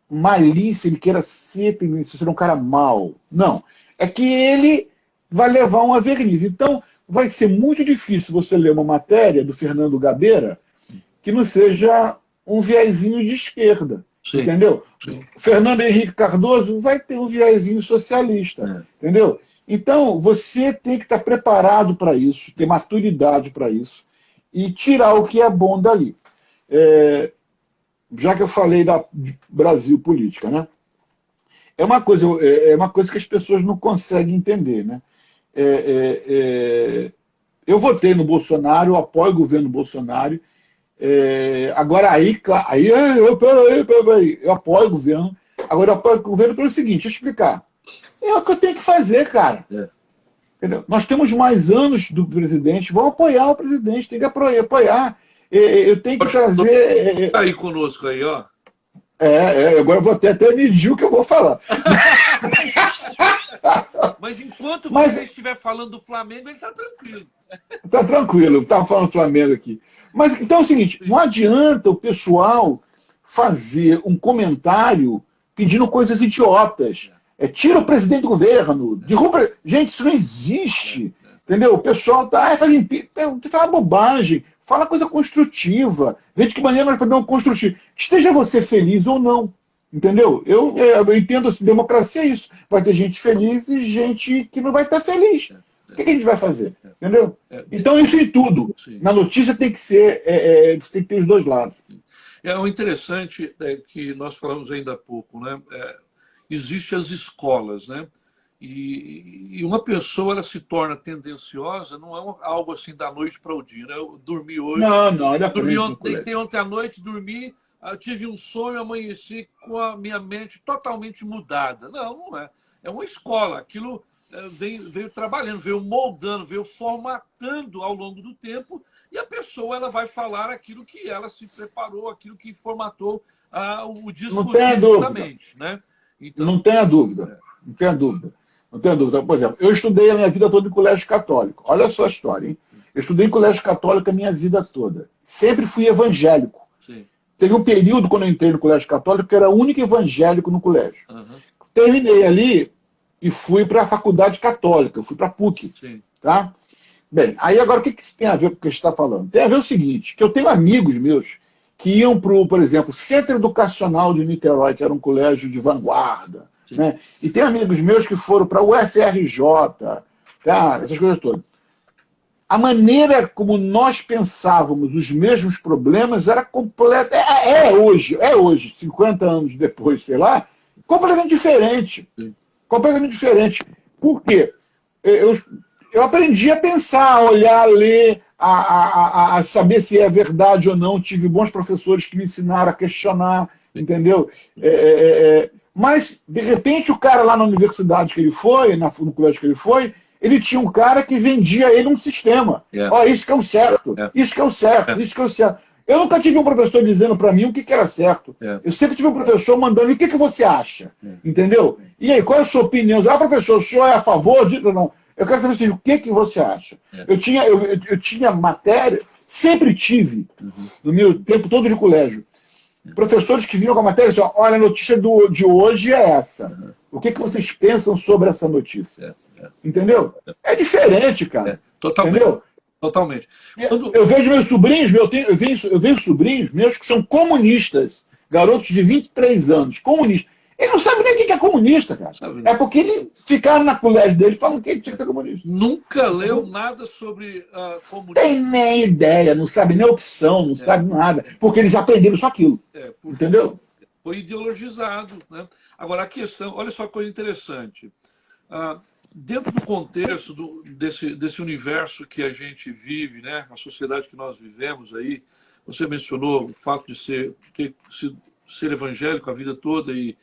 Speaker 2: malícia, ele queira ser tendencioso, ser um cara mau. Não. É que ele vai levar uma verniz. Então, vai ser muito difícil você ler uma matéria do Fernando Gabeira que não seja um viezinho de esquerda. Sim. Entendeu? Sim. Fernando Henrique Cardoso vai ter um viezinho socialista. Entendeu? Então, você tem que estar preparado para isso, ter maturidade para isso, e tirar o que é bom dali. Já que eu falei da Brasil política, né? É uma coisa que as pessoas não conseguem entender. Né? Eu votei no Bolsonaro, eu apoio o governo Bolsonaro. Agora, eu apoio o governo. Agora, eu apoio o governo pelo seguinte, deixa eu explicar. É o que eu tenho que fazer, cara. Entendeu? Nós temos mais anos do presidente, vamos apoiar o presidente, tem que apoiar. Eu tenho que trazer...
Speaker 1: Tá aí conosco aí, ó.
Speaker 2: Agora eu vou até medir o que eu vou falar.
Speaker 1: Mas enquanto você estiver falando do Flamengo, ele está tranquilo.
Speaker 2: Está tranquilo, estava falando do Flamengo aqui. Mas então é o seguinte, não adianta o pessoal fazer um comentário pedindo coisas idiotas. Tira o presidente do governo, derruba... Gente, isso não existe. Entendeu? O pessoal está fala bobagem, fala coisa construtiva. Vê de que maneira nós podemos construir. Esteja você feliz ou não. Entendeu? Eu entendo assim, democracia é isso. Vai ter gente feliz e gente que não vai estar feliz. O que a gente vai fazer? Entendeu? Então, isso em tudo. Sim. Na notícia tem que ser, você tem que ter os dois lados.
Speaker 1: O interessante é que nós falamos ainda há pouco, né? Existem as escolas, né? E uma pessoa ela se torna tendenciosa, não é algo assim da noite para o dia, né? Eu dormi hoje.
Speaker 2: Não,
Speaker 1: deitei ontem à noite, dormi. Eu tive um sonho, amanheci com a minha mente totalmente mudada. Não é. É uma escola. Aquilo veio trabalhando, veio moldando, veio formatando ao longo do tempo, e a pessoa ela vai falar aquilo que ela se preparou, aquilo que formatou o discurso da mente. Né?
Speaker 2: Então, não tenha dúvida. Não tenha dúvida. Não tenha dúvida. Por exemplo, eu estudei a minha vida toda em colégio católico. Olha só a história, hein? Eu estudei em colégio católico a minha vida toda. Sempre fui evangélico.
Speaker 1: Sim.
Speaker 2: Teve um período, quando eu entrei no colégio católico, que era o único evangélico no colégio. Terminei ali e fui para a faculdade católica, eu fui para a PUC.
Speaker 1: Sim.
Speaker 2: Tá? Bem, aí agora o que isso tem a ver com o que a gente está falando? Tem a ver o seguinte, que eu tenho amigos meus que iam para o, por exemplo, Centro Educacional de Niterói, que era um colégio de vanguarda. Né? E tem amigos meus que foram para o UFRJ, tá? Essas coisas todas. A maneira como nós pensávamos os mesmos problemas era completa. Hoje, 50 anos depois, sei lá, completamente diferente. Completamente diferente. Por quê? Eu aprendi a pensar, a olhar, a ler, a saber se é verdade ou não. Tive bons professores que me ensinaram a questionar, entendeu? Mas, de repente, o cara lá na universidade que ele foi, no colégio que ele foi, ele tinha um cara que vendia ele um sistema. Isso que é o certo, isso que é o certo, isso que é o certo. Eu nunca tive um professor dizendo para mim o que era certo. Eu sempre tive um professor mandando, o que você acha? Entendeu? E aí, qual é a sua opinião? Professor, o senhor é a favor disso ou não? Eu quero saber assim, o que você acha? Eu tinha matéria, sempre tive, no meu tempo todo de colégio, professores que vinham com a matéria e diziam, olha, a notícia de hoje é essa. O que vocês pensam sobre essa notícia? Entendeu? É diferente, cara.
Speaker 1: Totalmente.
Speaker 2: Entendeu?
Speaker 1: Totalmente.
Speaker 2: Eu vejo meus sobrinhos, eu vejo sobrinhos meus que são comunistas, garotos de 23 anos, comunistas. Ele não sabe nem o que é comunista, cara. É porque ele ficaram na colégio dele falando que ele tinha que ser comunista.
Speaker 1: Nunca leu nada sobre comunismo.
Speaker 2: Tem nem ideia, não sabe nem opção, não sabe nada. Porque eles aprenderam só aquilo. Entendeu?
Speaker 1: Foi ideologizado. Né? Agora, a questão, olha só que coisa interessante. Dentro do contexto desse universo que a gente vive, né? A sociedade que nós vivemos aí, você mencionou o fato de ter sido ser evangélico a vida toda e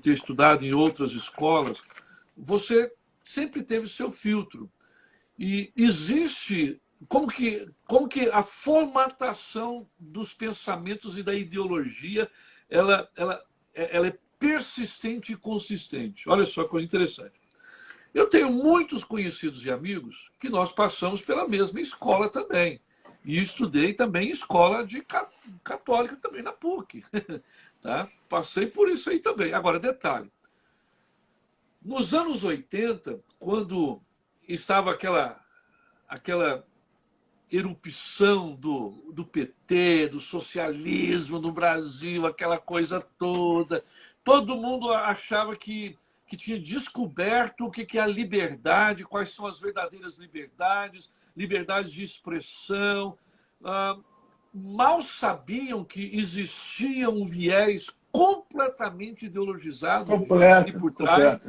Speaker 1: ter estudado em outras escolas, você sempre teve seu filtro. E existe... Como que a formatação dos pensamentos e da ideologia ela é persistente e consistente. Olha só que coisa interessante. Eu tenho muitos conhecidos e amigos que nós passamos pela mesma escola também. E estudei também em escola católica também na PUC. Tá? Passei por isso aí também. Agora, detalhe. Nos anos 80, quando estava aquela erupção do PT, do socialismo no Brasil, aquela coisa toda, todo mundo achava que tinha descoberto o que é a liberdade, quais são as verdadeiras liberdades de expressão. Mal sabiam que existia um viés completamente ideologizado por trás.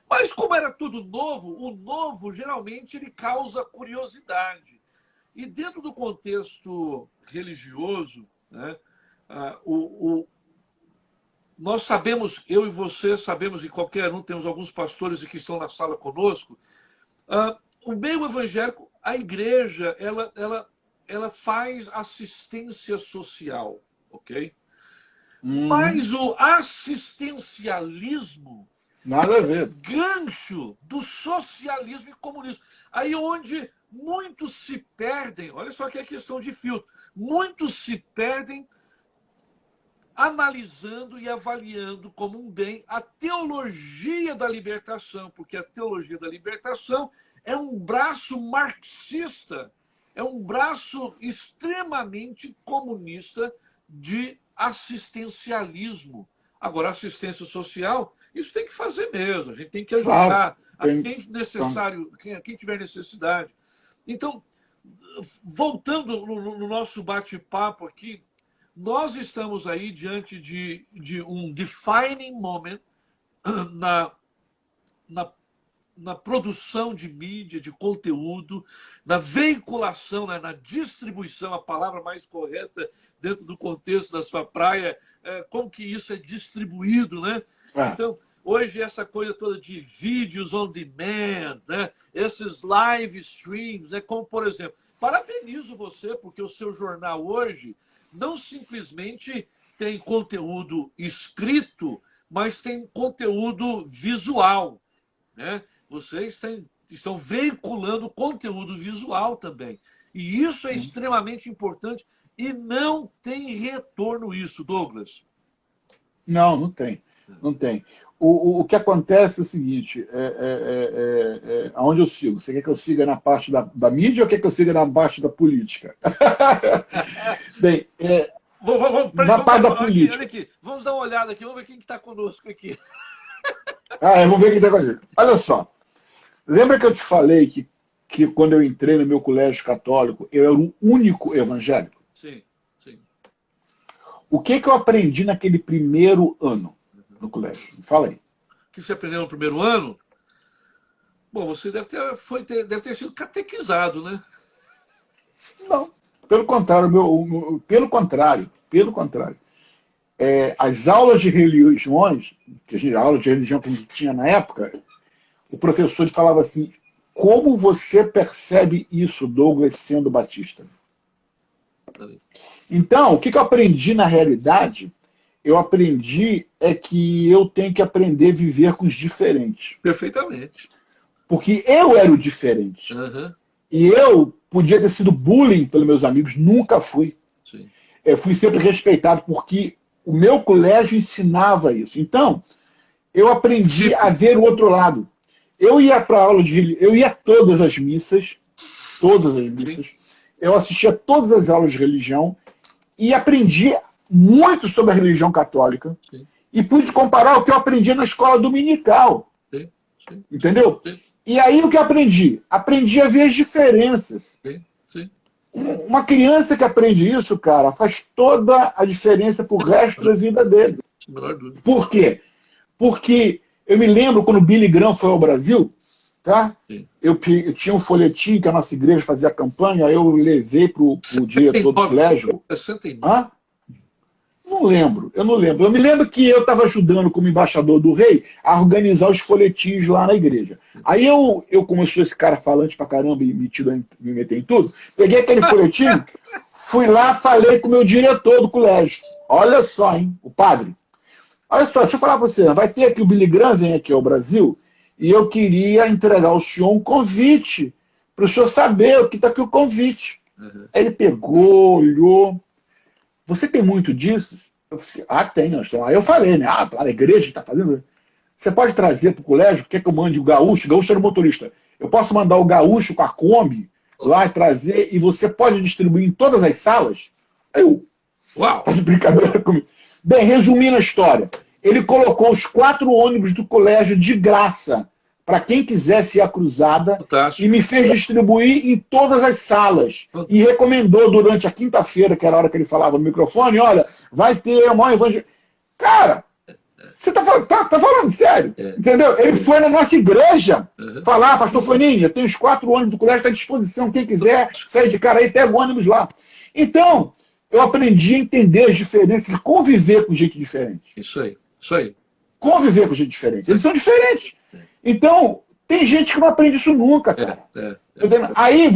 Speaker 1: Mas como era tudo novo, o novo geralmente ele causa curiosidade. E dentro do contexto religioso, né, nós sabemos, eu e você sabemos, e qualquer um, temos alguns pastores que estão na sala conosco, o meio evangélico, a igreja, ela ela faz assistência social, ok?
Speaker 2: Uhum.
Speaker 1: Mas o assistencialismo
Speaker 2: Nada a ver.
Speaker 1: gancho do socialismo e comunismo. Aí onde muitos se perdem, olha só que é questão de filtro, muitos se perdem analisando e avaliando como um bem a teologia da libertação, porque a teologia da libertação é um braço marxista, é um braço extremamente comunista de assistencialismo. Agora, assistência social, isso tem que fazer mesmo, a gente tem que
Speaker 2: Claro.
Speaker 1: ajudar a
Speaker 2: Tem...
Speaker 1: quem necessário, a quem tiver necessidade. Então, voltando no nosso bate-papo aqui, nós estamos aí diante de um defining moment na, na, na produção de mídia, de conteúdo, na veiculação, né, na distribuição, a palavra mais correta dentro do contexto da sua praia, como que isso é distribuído, né? Então, hoje essa coisa toda de vídeos on demand, né? Esses live streams, né? Como, por exemplo, parabenizo você, porque o seu jornal hoje não simplesmente tem conteúdo escrito, mas tem conteúdo visual, né? Vocês estão veiculando conteúdo visual também. E isso é extremamente importante e não tem retorno isso, Douglas.
Speaker 2: Não, não tem. Não tem. O que acontece é o seguinte, aonde eu sigo? Você quer que eu siga na parte da mídia ou quer que eu siga na parte da política? Bem, na parte da política.
Speaker 1: Olha aqui, vamos dar uma olhada aqui, vamos ver quem está conosco aqui.
Speaker 2: Vamos ver quem está com a gente. Olha só, lembra que eu te falei que quando eu entrei no meu colégio católico, eu era o único evangélico?
Speaker 1: Sim, sim.
Speaker 2: O que eu aprendi naquele primeiro ano no colégio? Fala aí.
Speaker 1: O que você aprendeu no primeiro ano? Bom, você deve ter sido catequizado, né?
Speaker 2: Não, pelo contrário, pelo contrário. As aulas de religiões, a aula de religião que a gente tinha na época, o professor falava assim, como você percebe isso, Douglas, sendo batista? Então, o que eu aprendi na realidade, eu aprendi que eu tenho que aprender a viver com os diferentes.
Speaker 1: Perfeitamente.
Speaker 2: Porque eu era o diferente.
Speaker 1: Uhum.
Speaker 2: E eu podia ter sido bullying pelos meus amigos, nunca fui.
Speaker 1: Sim.
Speaker 2: Eu fui sempre respeitado, porque o meu colégio ensinava isso. Então, eu aprendi a ver o outro lado. Eu ia para aula eu ia a todas as missas, eu assistia todas as aulas de religião e aprendi muito sobre a religião católica. Sim. E pude comparar o que eu aprendi na escola dominical.
Speaker 1: Sim. Sim.
Speaker 2: Entendeu?
Speaker 1: Sim.
Speaker 2: E aí o que eu aprendi? Aprendi a ver as diferenças.
Speaker 1: Sim. Sim.
Speaker 2: Uma criança que aprende isso, cara, faz toda a diferença pro resto da vida dele. Por quê? Porque eu me lembro quando o Billy Graham foi ao Brasil, tá? Eu tinha um folhetim que a nossa igreja fazia campanha, eu levei pro diretor do colégio.
Speaker 1: 69.
Speaker 2: Hã? Eu não lembro. Eu me lembro que eu estava ajudando como embaixador do rei a organizar os folhetins lá na igreja. Aí como eu sou esse cara falante pra caramba e me meter em tudo, peguei aquele folhetim, fui lá, falei com o meu diretor do colégio. Olha só, hein, o padre. Olha só, deixa eu falar pra você, vai ter aqui o Billy Graham, vem aqui ao Brasil, e eu queria entregar ao senhor um convite, para o senhor saber o que está aqui o convite. Uhum. Aí ele pegou, olhou. Você tem muito disso? Eu falei, tenho. Aí eu falei, né? A igreja está fazendo. Você pode trazer para o colégio? Quer que eu mande o gaúcho? O gaúcho era o motorista. Eu posso mandar o gaúcho com a Kombi lá e trazer, e você pode distribuir em todas as salas? Aí eu,
Speaker 1: uau!
Speaker 2: Tá de brincadeira comigo. Bem, resumindo a história, ele colocou os 4 ônibus do colégio de graça para quem quisesse ir à cruzada. Fantástico. E me fez distribuir em todas as salas. E recomendou durante a quinta-feira, que era a hora que ele falava no microfone, olha, vai ter uma evangelho. Cara, você tá falando sério? Entendeu? Ele foi na nossa igreja falar, pastor Faninha, tem os 4 ônibus do colégio, está à disposição, quem quiser sair de cara aí, pega o ônibus lá. Então, eu aprendi a entender as diferenças e conviver com gente diferente.
Speaker 1: Isso aí.
Speaker 2: Conviver com gente diferente. Eles são diferentes. Então, tem gente que não aprende isso nunca, cara. Aí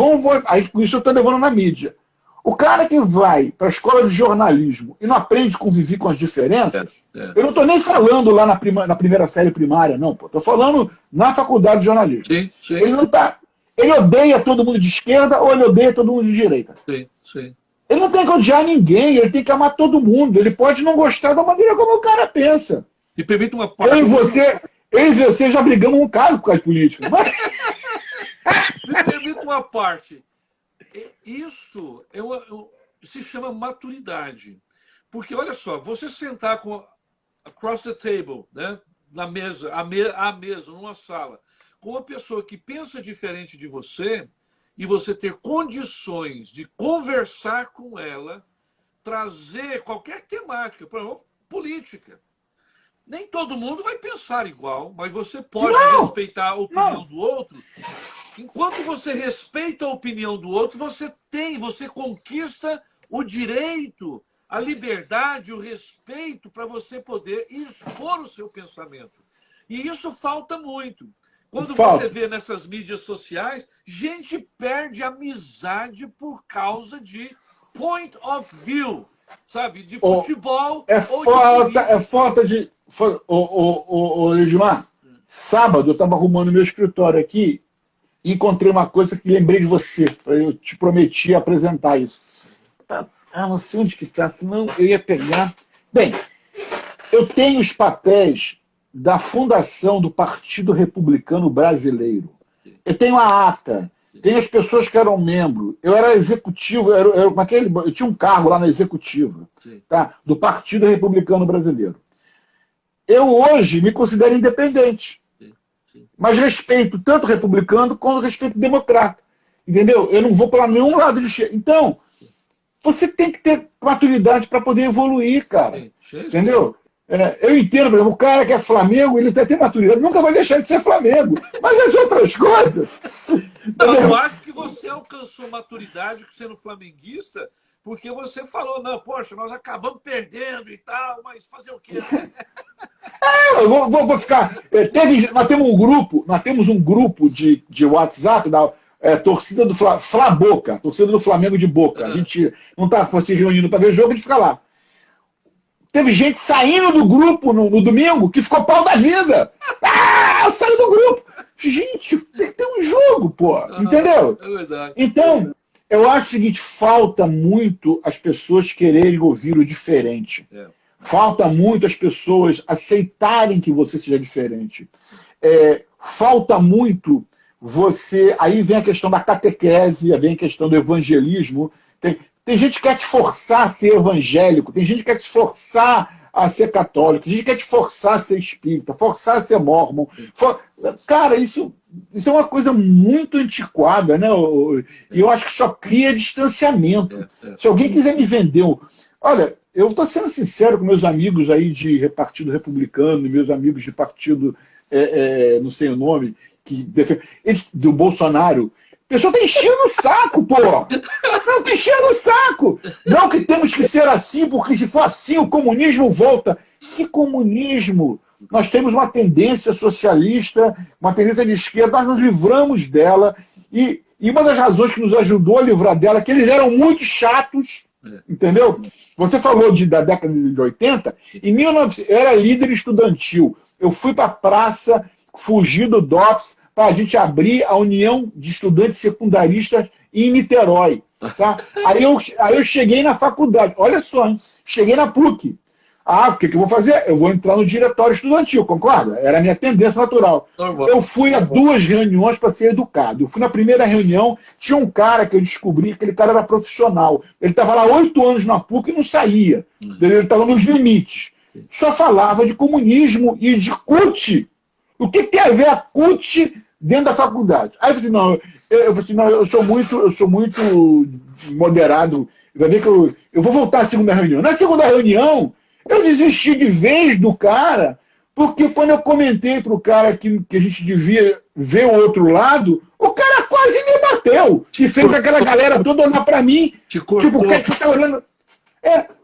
Speaker 2: com isso eu estou levando na mídia. O cara que vai para a escola de jornalismo e não aprende a conviver com as diferenças, eu não estou nem falando lá na primeira série primária, não, pô. Estou falando na faculdade de jornalismo.
Speaker 1: Sim, sim.
Speaker 2: Ele não tá. Ele odeia todo mundo de esquerda ou ele odeia todo mundo de direita.
Speaker 1: Sim, sim.
Speaker 2: Ele não tem que odiar ninguém, ele tem que amar todo mundo. Ele pode não gostar da maneira como o cara pensa.
Speaker 1: E permite uma parte.
Speaker 2: Eu e você já brigamos um caso por causa de política. Mas...
Speaker 1: Me permita uma parte. Isto se chama maturidade. Porque, olha só, você sentar com across the table, né, na mesa, à mesa, numa sala, com uma pessoa que pensa diferente de você, e você ter condições de conversar com ela, trazer qualquer temática, por exemplo, política. Nem todo mundo vai pensar igual, mas você pode respeitar a opinião do outro. Enquanto você respeita a opinião do outro, você conquista o direito, a liberdade, o respeito para você poder expor o seu pensamento. E isso falta muito. Quando você vê nessas mídias sociais, gente perde amizade por causa de point of view, sabe? De futebol.
Speaker 2: É falta de... Ô, Edmar, sábado eu estava arrumando meu escritório aqui e encontrei uma coisa que lembrei de você. Eu te prometi apresentar isso. Não sei onde que está, senão eu ia pegar. Bem, eu tenho os papéis da fundação do Partido Republicano Brasileiro. Eu tenho a ata, tenho as pessoas que eram membros. Eu era executivo, eu tinha um cargo lá na executiva, tá, do Partido Republicano Brasileiro. Eu hoje me considero independente, mas respeito tanto o republicano quanto respeito o democrata. Entendeu? Eu não vou para nenhum lado de... Então, você tem que ter maturidade para poder evoluir, cara. Entendeu? Eu entendo, por exemplo, o cara que é Flamengo, ele vai ter maturidade, nunca vai deixar de ser Flamengo. Mas as outras coisas...
Speaker 1: Não, eu acho que você alcançou maturidade sendo flamenguista, porque você falou, não, poxa, nós acabamos perdendo e tal, mas fazer o quê?
Speaker 2: Eu vou ficar... Nós temos um grupo de WhatsApp da torcida do Fla-Boca, torcida do Flamengo de Boca. A gente não está se reunindo para ver jogo, a gente fica lá. Teve gente saindo do grupo no domingo que ficou pau da vida. Eu saí do grupo. Gente, tem um jogo, pô. Entendeu?
Speaker 1: É verdade.
Speaker 2: Então, eu acho o seguinte, falta muito as pessoas quererem ouvir o diferente. Falta muito as pessoas aceitarem que você seja diferente. Falta muito você... Aí vem a questão da catequese, vem a questão do evangelismo. Tem gente que quer te forçar a ser evangélico, tem gente que quer te forçar a ser católico, tem gente que quer te forçar a ser espírita, forçar a ser mórmon. Cara, isso é uma coisa muito antiquada, né? E eu acho que só cria distanciamento. Se alguém quiser me vender... Olha, eu estou sendo sincero com meus amigos aí de partido republicano, meus amigos de partido, não sei o nome, do Bolsonaro. A pessoa está enchendo o saco, pô! Não, está enchendo o saco! Não que temos que ser assim, porque se for assim o comunismo volta. Que comunismo? Nós temos uma tendência socialista, uma tendência de esquerda, nós nos livramos dela, e uma das razões que nos ajudou a livrar dela é que eles eram muito chatos, entendeu? Você falou da década de 80, em 1900, eu era líder estudantil, eu fui para a praça, fugi do DOPS, para a gente abrir a União de Estudantes Secundaristas em Niterói. Tá? Aí eu cheguei na faculdade, olha só, hein? Cheguei na PUC. O que eu vou fazer? Eu vou entrar no diretório estudantil, concorda? Era a minha tendência natural. Eu fui a 2 reuniões para ser educado. Eu fui na primeira reunião, tinha um cara que eu descobri, aquele cara era profissional. Ele estava lá 8 anos na PUC e não saía. Ele estava nos limites. Só falava de comunismo e de CUT. O que tem a ver a CUT dentro da faculdade? Aí eu falei, eu sou muito moderado. Vai ver que eu vou voltar à segunda reunião. Na segunda reunião, eu desisti de vez do cara, porque quando eu comentei para o cara que a gente devia ver o outro lado, o cara quase me bateu. E fez aquela galera toda olhar para mim. Tipo, o que é que tu tá olhando?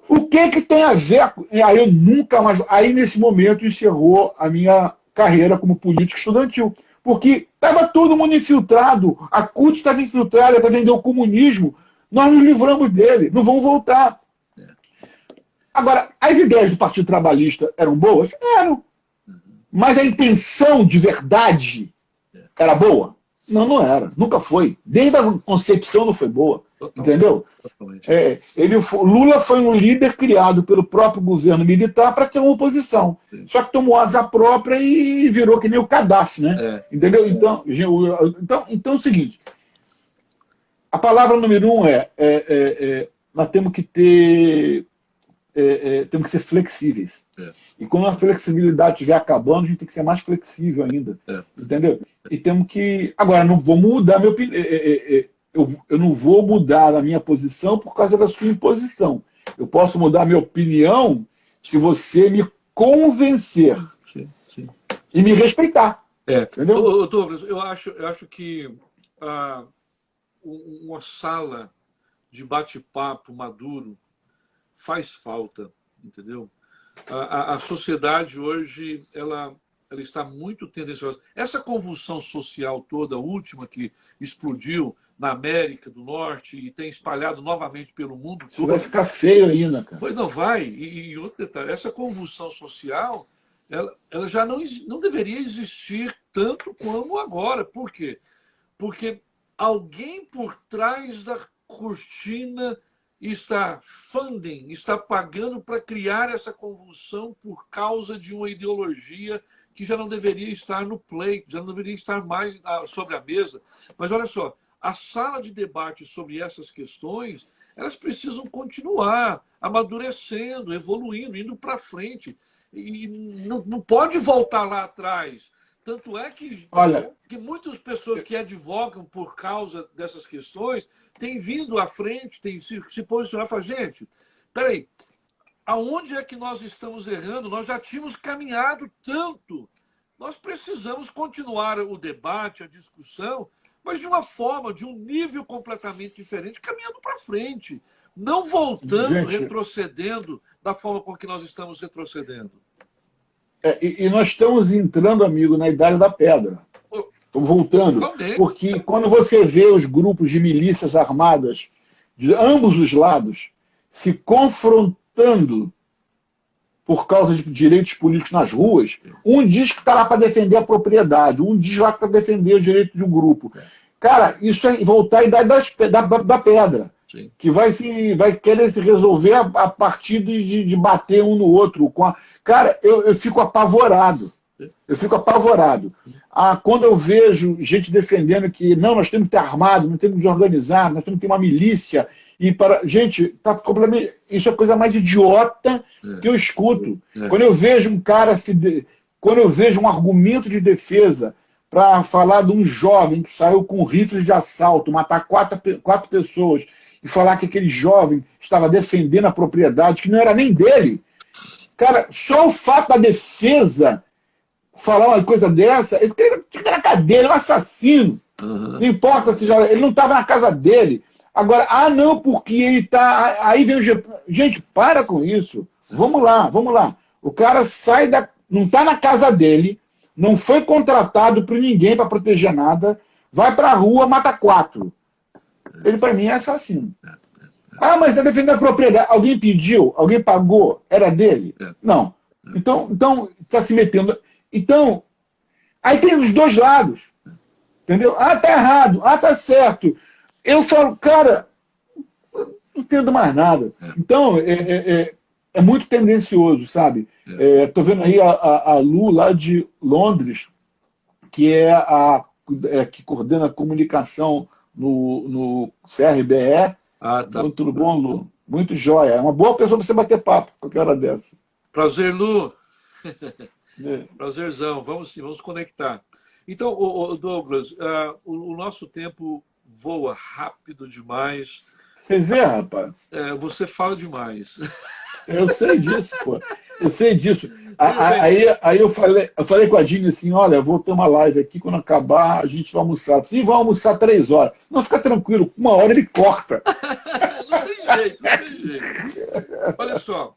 Speaker 2: O que tem a ver? Aí eu nunca mais... Aí, nesse momento, encerrou a minha carreira como político estudantil. Porque estava todo mundo infiltrado. A CUT estava infiltrada para vender o comunismo. Nós nos livramos dele, não vão voltar. Agora, as ideias do Partido Trabalhista eram boas? Eram. Mas a intenção de verdade era boa? Não, não era. Nunca foi. Desde a concepção não foi boa. Totalmente. Entendeu? Totalmente. Lula foi um líder criado pelo próprio governo militar para ter uma oposição. Sim. Só que tomou asa própria e virou que nem o Gaddafi, né? Entendeu? Então é o seguinte. A palavra número 1 nós temos que ter... temos que ser flexíveis. E quando a flexibilidade estiver acabando, a gente tem que ser mais flexível ainda. Entendeu? E temos que... Agora, não vou mudar minha opinião. Eu não vou mudar a minha posição por causa da sua imposição. Eu posso mudar a minha opinião se você me convencer. Sim, sim. E me respeitar. Entendeu?
Speaker 1: Douglas, eu acho que uma sala de bate-papo maduro faz falta, entendeu? A sociedade hoje, ela está muito tendenciosa. Essa convulsão social toda, última, que explodiu na América do Norte e tem espalhado novamente pelo mundo todo.
Speaker 2: Isso vai ficar feio ainda, cara.
Speaker 1: Pois não vai. E outro detalhe, essa convulsão social, ela já não deveria existir tanto como agora. Por quê? Porque alguém por trás da cortina está pagando para criar essa convulsão por causa de uma ideologia que já não deveria estar no play, já não deveria estar mais sobre a mesa. Mas olha só, a sala de debate sobre essas questões, elas precisam continuar amadurecendo, evoluindo, indo para frente. E não pode voltar lá atrás. Tanto é que muitas pessoas que advogam por causa dessas questões têm vindo à frente, têm se posicionado e falar, gente, peraí, aonde é que nós estamos errando? Nós já tínhamos caminhado tanto. Nós precisamos continuar o debate, a discussão, mas de uma forma, de um nível completamente diferente, caminhando para frente. Não voltando, retrocedendo da forma com que nós estamos retrocedendo.
Speaker 2: E nós estamos entrando, amigo, na Idade da Pedra. Estamos voltando. Porque quando você vê os grupos de milícias armadas de ambos os lados se confrontando por causa de direitos políticos nas ruas, um diz que está lá para defender a propriedade, um diz lá que está defender o direito de um grupo. Cara, isso é voltar à Idade da Pedra. Sim. Que vai querer se resolver a partir de bater um no outro. Cara, eu fico apavorado. Eu fico apavorado. Quando eu vejo gente defendendo que não, nós temos que ter armado, nós temos que organizar, nós temos que ter uma milícia. Gente, tá completamente, isso é a coisa mais idiota que eu escuto. Quando eu vejo um cara quando eu vejo um argumento de defesa para falar de um jovem que saiu com rifles de assalto, matar quatro pessoas, e falar que aquele jovem estava defendendo a propriedade, que não era nem dele. Cara, só o fato da defesa falar uma coisa dessa, esse cara fica na cadeia, ele é um assassino. Não importa se ele não estava na casa dele. Agora, não, porque ele está... Aí vem o... Gente, para com isso. Vamos lá. O cara não está na casa dele, não foi contratado por ninguém para proteger nada, vai para a rua, mata 4. Ele, para mim, é assassino. Mas está defendendo a propriedade. Alguém pediu? Alguém pagou? Era dele? Não. Então está se metendo... Então, aí tem os dois lados. Entendeu? Tá errado. Tá certo. Eu falo, cara, não entendo mais nada. Então, é muito tendencioso, sabe? Estou vendo aí a Lu, lá de Londres, que que coordena a comunicação no CRBE. Tá. Tudo bom, Lu? Muito jóia. É uma boa pessoa para você bater papo qualquer hora dessa.
Speaker 1: Prazer, Lu. Prazerzão. Vamos conectar. Então, Douglas, o nosso tempo voa rápido demais.
Speaker 2: Você vê, rapaz?
Speaker 1: Você fala demais.
Speaker 2: Eu sei disso, pô. Eu sei disso. Aí eu falei com a Dini assim, olha, vou ter uma live aqui, quando acabar a gente vai almoçar. Sim, vamos almoçar 3 horas. Não, fica tranquilo, 1 hora ele corta.
Speaker 1: Não tem jeito. Olha só,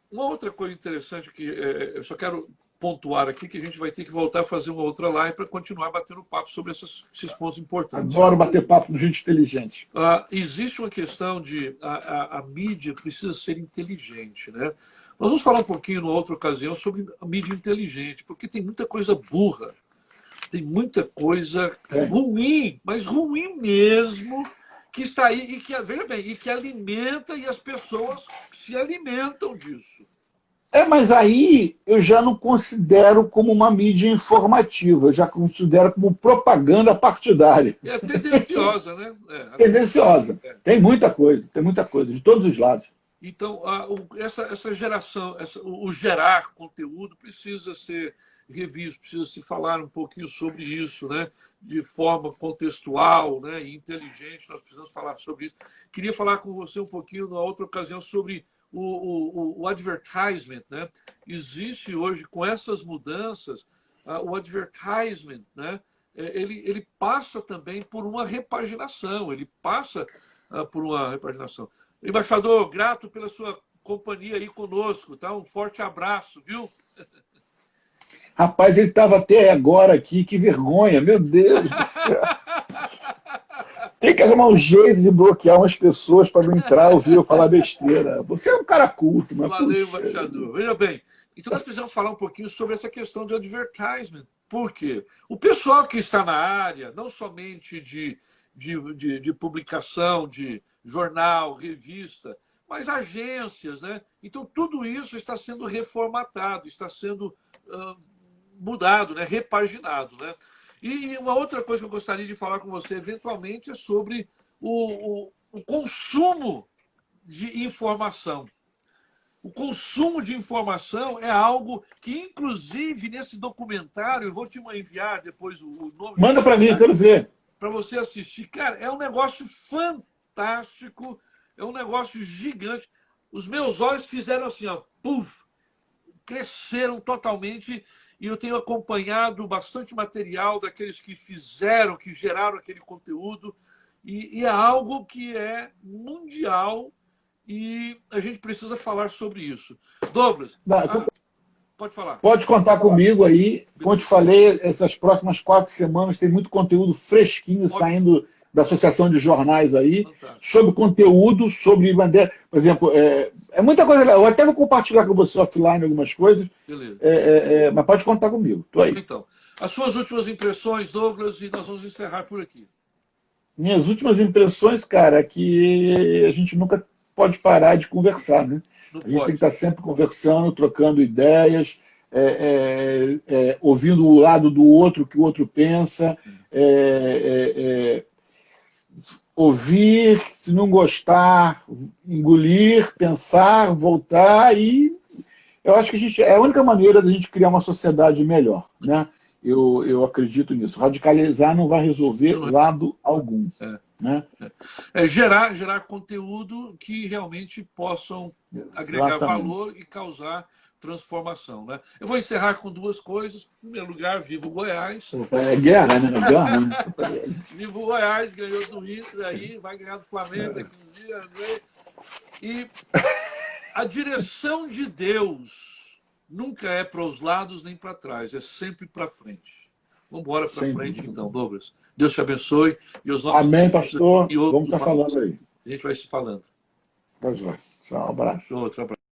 Speaker 1: uma outra coisa interessante que eu só quero pontuar aqui que a gente vai ter que voltar a fazer uma outra live para continuar batendo papo sobre esses pontos importantes.
Speaker 2: Adoro bater papo com gente inteligente.
Speaker 1: Existe uma questão de a mídia precisa ser inteligente, né? Nós vamos falar um pouquinho, numa outra ocasião, sobre a mídia inteligente, porque tem muita coisa burra, tem muita coisa ruim, mas ruim mesmo, que está aí e que, veja bem, e que alimenta, e as pessoas se alimentam disso.
Speaker 2: Mas aí eu já não considero como uma mídia informativa, eu já considero como propaganda partidária.
Speaker 1: É tendenciosa, né?
Speaker 2: Tendenciosa. Tem muita coisa, de todos os lados.
Speaker 1: Então, essa geração, o gerar conteúdo precisa ser revisto, precisa se falar um pouquinho sobre isso, né? De forma contextual, né? E inteligente, nós precisamos falar sobre isso. Queria falar com você um pouquinho, numa outra ocasião, sobre o advertisement, né? Existe hoje, com essas mudanças, o advertisement, né? Ele passa também por uma repaginação, Embaixador, grato pela sua companhia aí conosco, tá? Um forte abraço, viu?
Speaker 2: Rapaz, ele estava até agora aqui, que vergonha, meu Deus do céu. Tem que arrumar um jeito de bloquear umas pessoas para não entrar, ouvir eu falar besteira. Você é um cara culto, mas...
Speaker 1: Valeu, embaixador. Veja bem, então nós precisamos falar um pouquinho sobre essa questão de advertisement. Por quê? O pessoal que está na área, não somente de publicação, de jornal, revista, mas agências, né? Então tudo isso está sendo reformatado, está sendo mudado, né? Repaginado, né? E uma outra coisa que eu gostaria de falar com você, eventualmente, é sobre o consumo de informação. O consumo de informação é algo que, inclusive, nesse documentário, eu vou te enviar depois o nome.
Speaker 2: Manda para mim, eu quero ver.
Speaker 1: Para você assistir. Cara, é um negócio fantástico, é um negócio gigante. Os meus olhos fizeram assim, ó, puff, cresceram totalmente. E eu tenho acompanhado bastante material daqueles que fizeram, que geraram aquele conteúdo. E é algo que é mundial e a gente precisa falar sobre isso. Douglas, pode falar.
Speaker 2: Pode contar comigo aí. Como eu te falei, essas próximas 4 semanas tem muito conteúdo fresquinho saindo da Associação de Jornais aí, sobre conteúdo, sobre bandeira. Por exemplo, é muita coisa. Eu até vou compartilhar com você offline algumas coisas.
Speaker 1: Beleza.
Speaker 2: Mas pode contar comigo. Estou aí.
Speaker 1: Então, as suas últimas impressões, Douglas, e nós vamos encerrar por aqui.
Speaker 2: Minhas últimas impressões, cara, é que a gente nunca pode parar de conversar, né? A gente tem que estar sempre conversando, trocando ideias, ouvindo o lado do outro, o que o outro pensa, ouvir, se não gostar, engolir, pensar, voltar, e eu acho que é a única maneira da gente criar uma sociedade melhor, né? Eu acredito nisso. Radicalizar não vai resolver lado algum. Né?
Speaker 1: Gerar conteúdo que realmente possam agregar valor e causar transformação. Né? Eu vou encerrar com 2 coisas. Em primeiro lugar, viva o Goiás.
Speaker 2: Guerra, né? Guerra, né?
Speaker 1: Viva o Goiás, ganhou do Inter aí, vai ganhar do Flamengo daqui um dia. Né? E a direção de Deus nunca é para os lados nem para trás, é sempre para frente. Vamos embora para frente, então, Douglas. Deus te abençoe. E os nossos
Speaker 2: amém, pastor. Vamos estar falando aí.
Speaker 1: A gente vai se falando.
Speaker 2: Tchau, abraço.
Speaker 1: Outro abraço.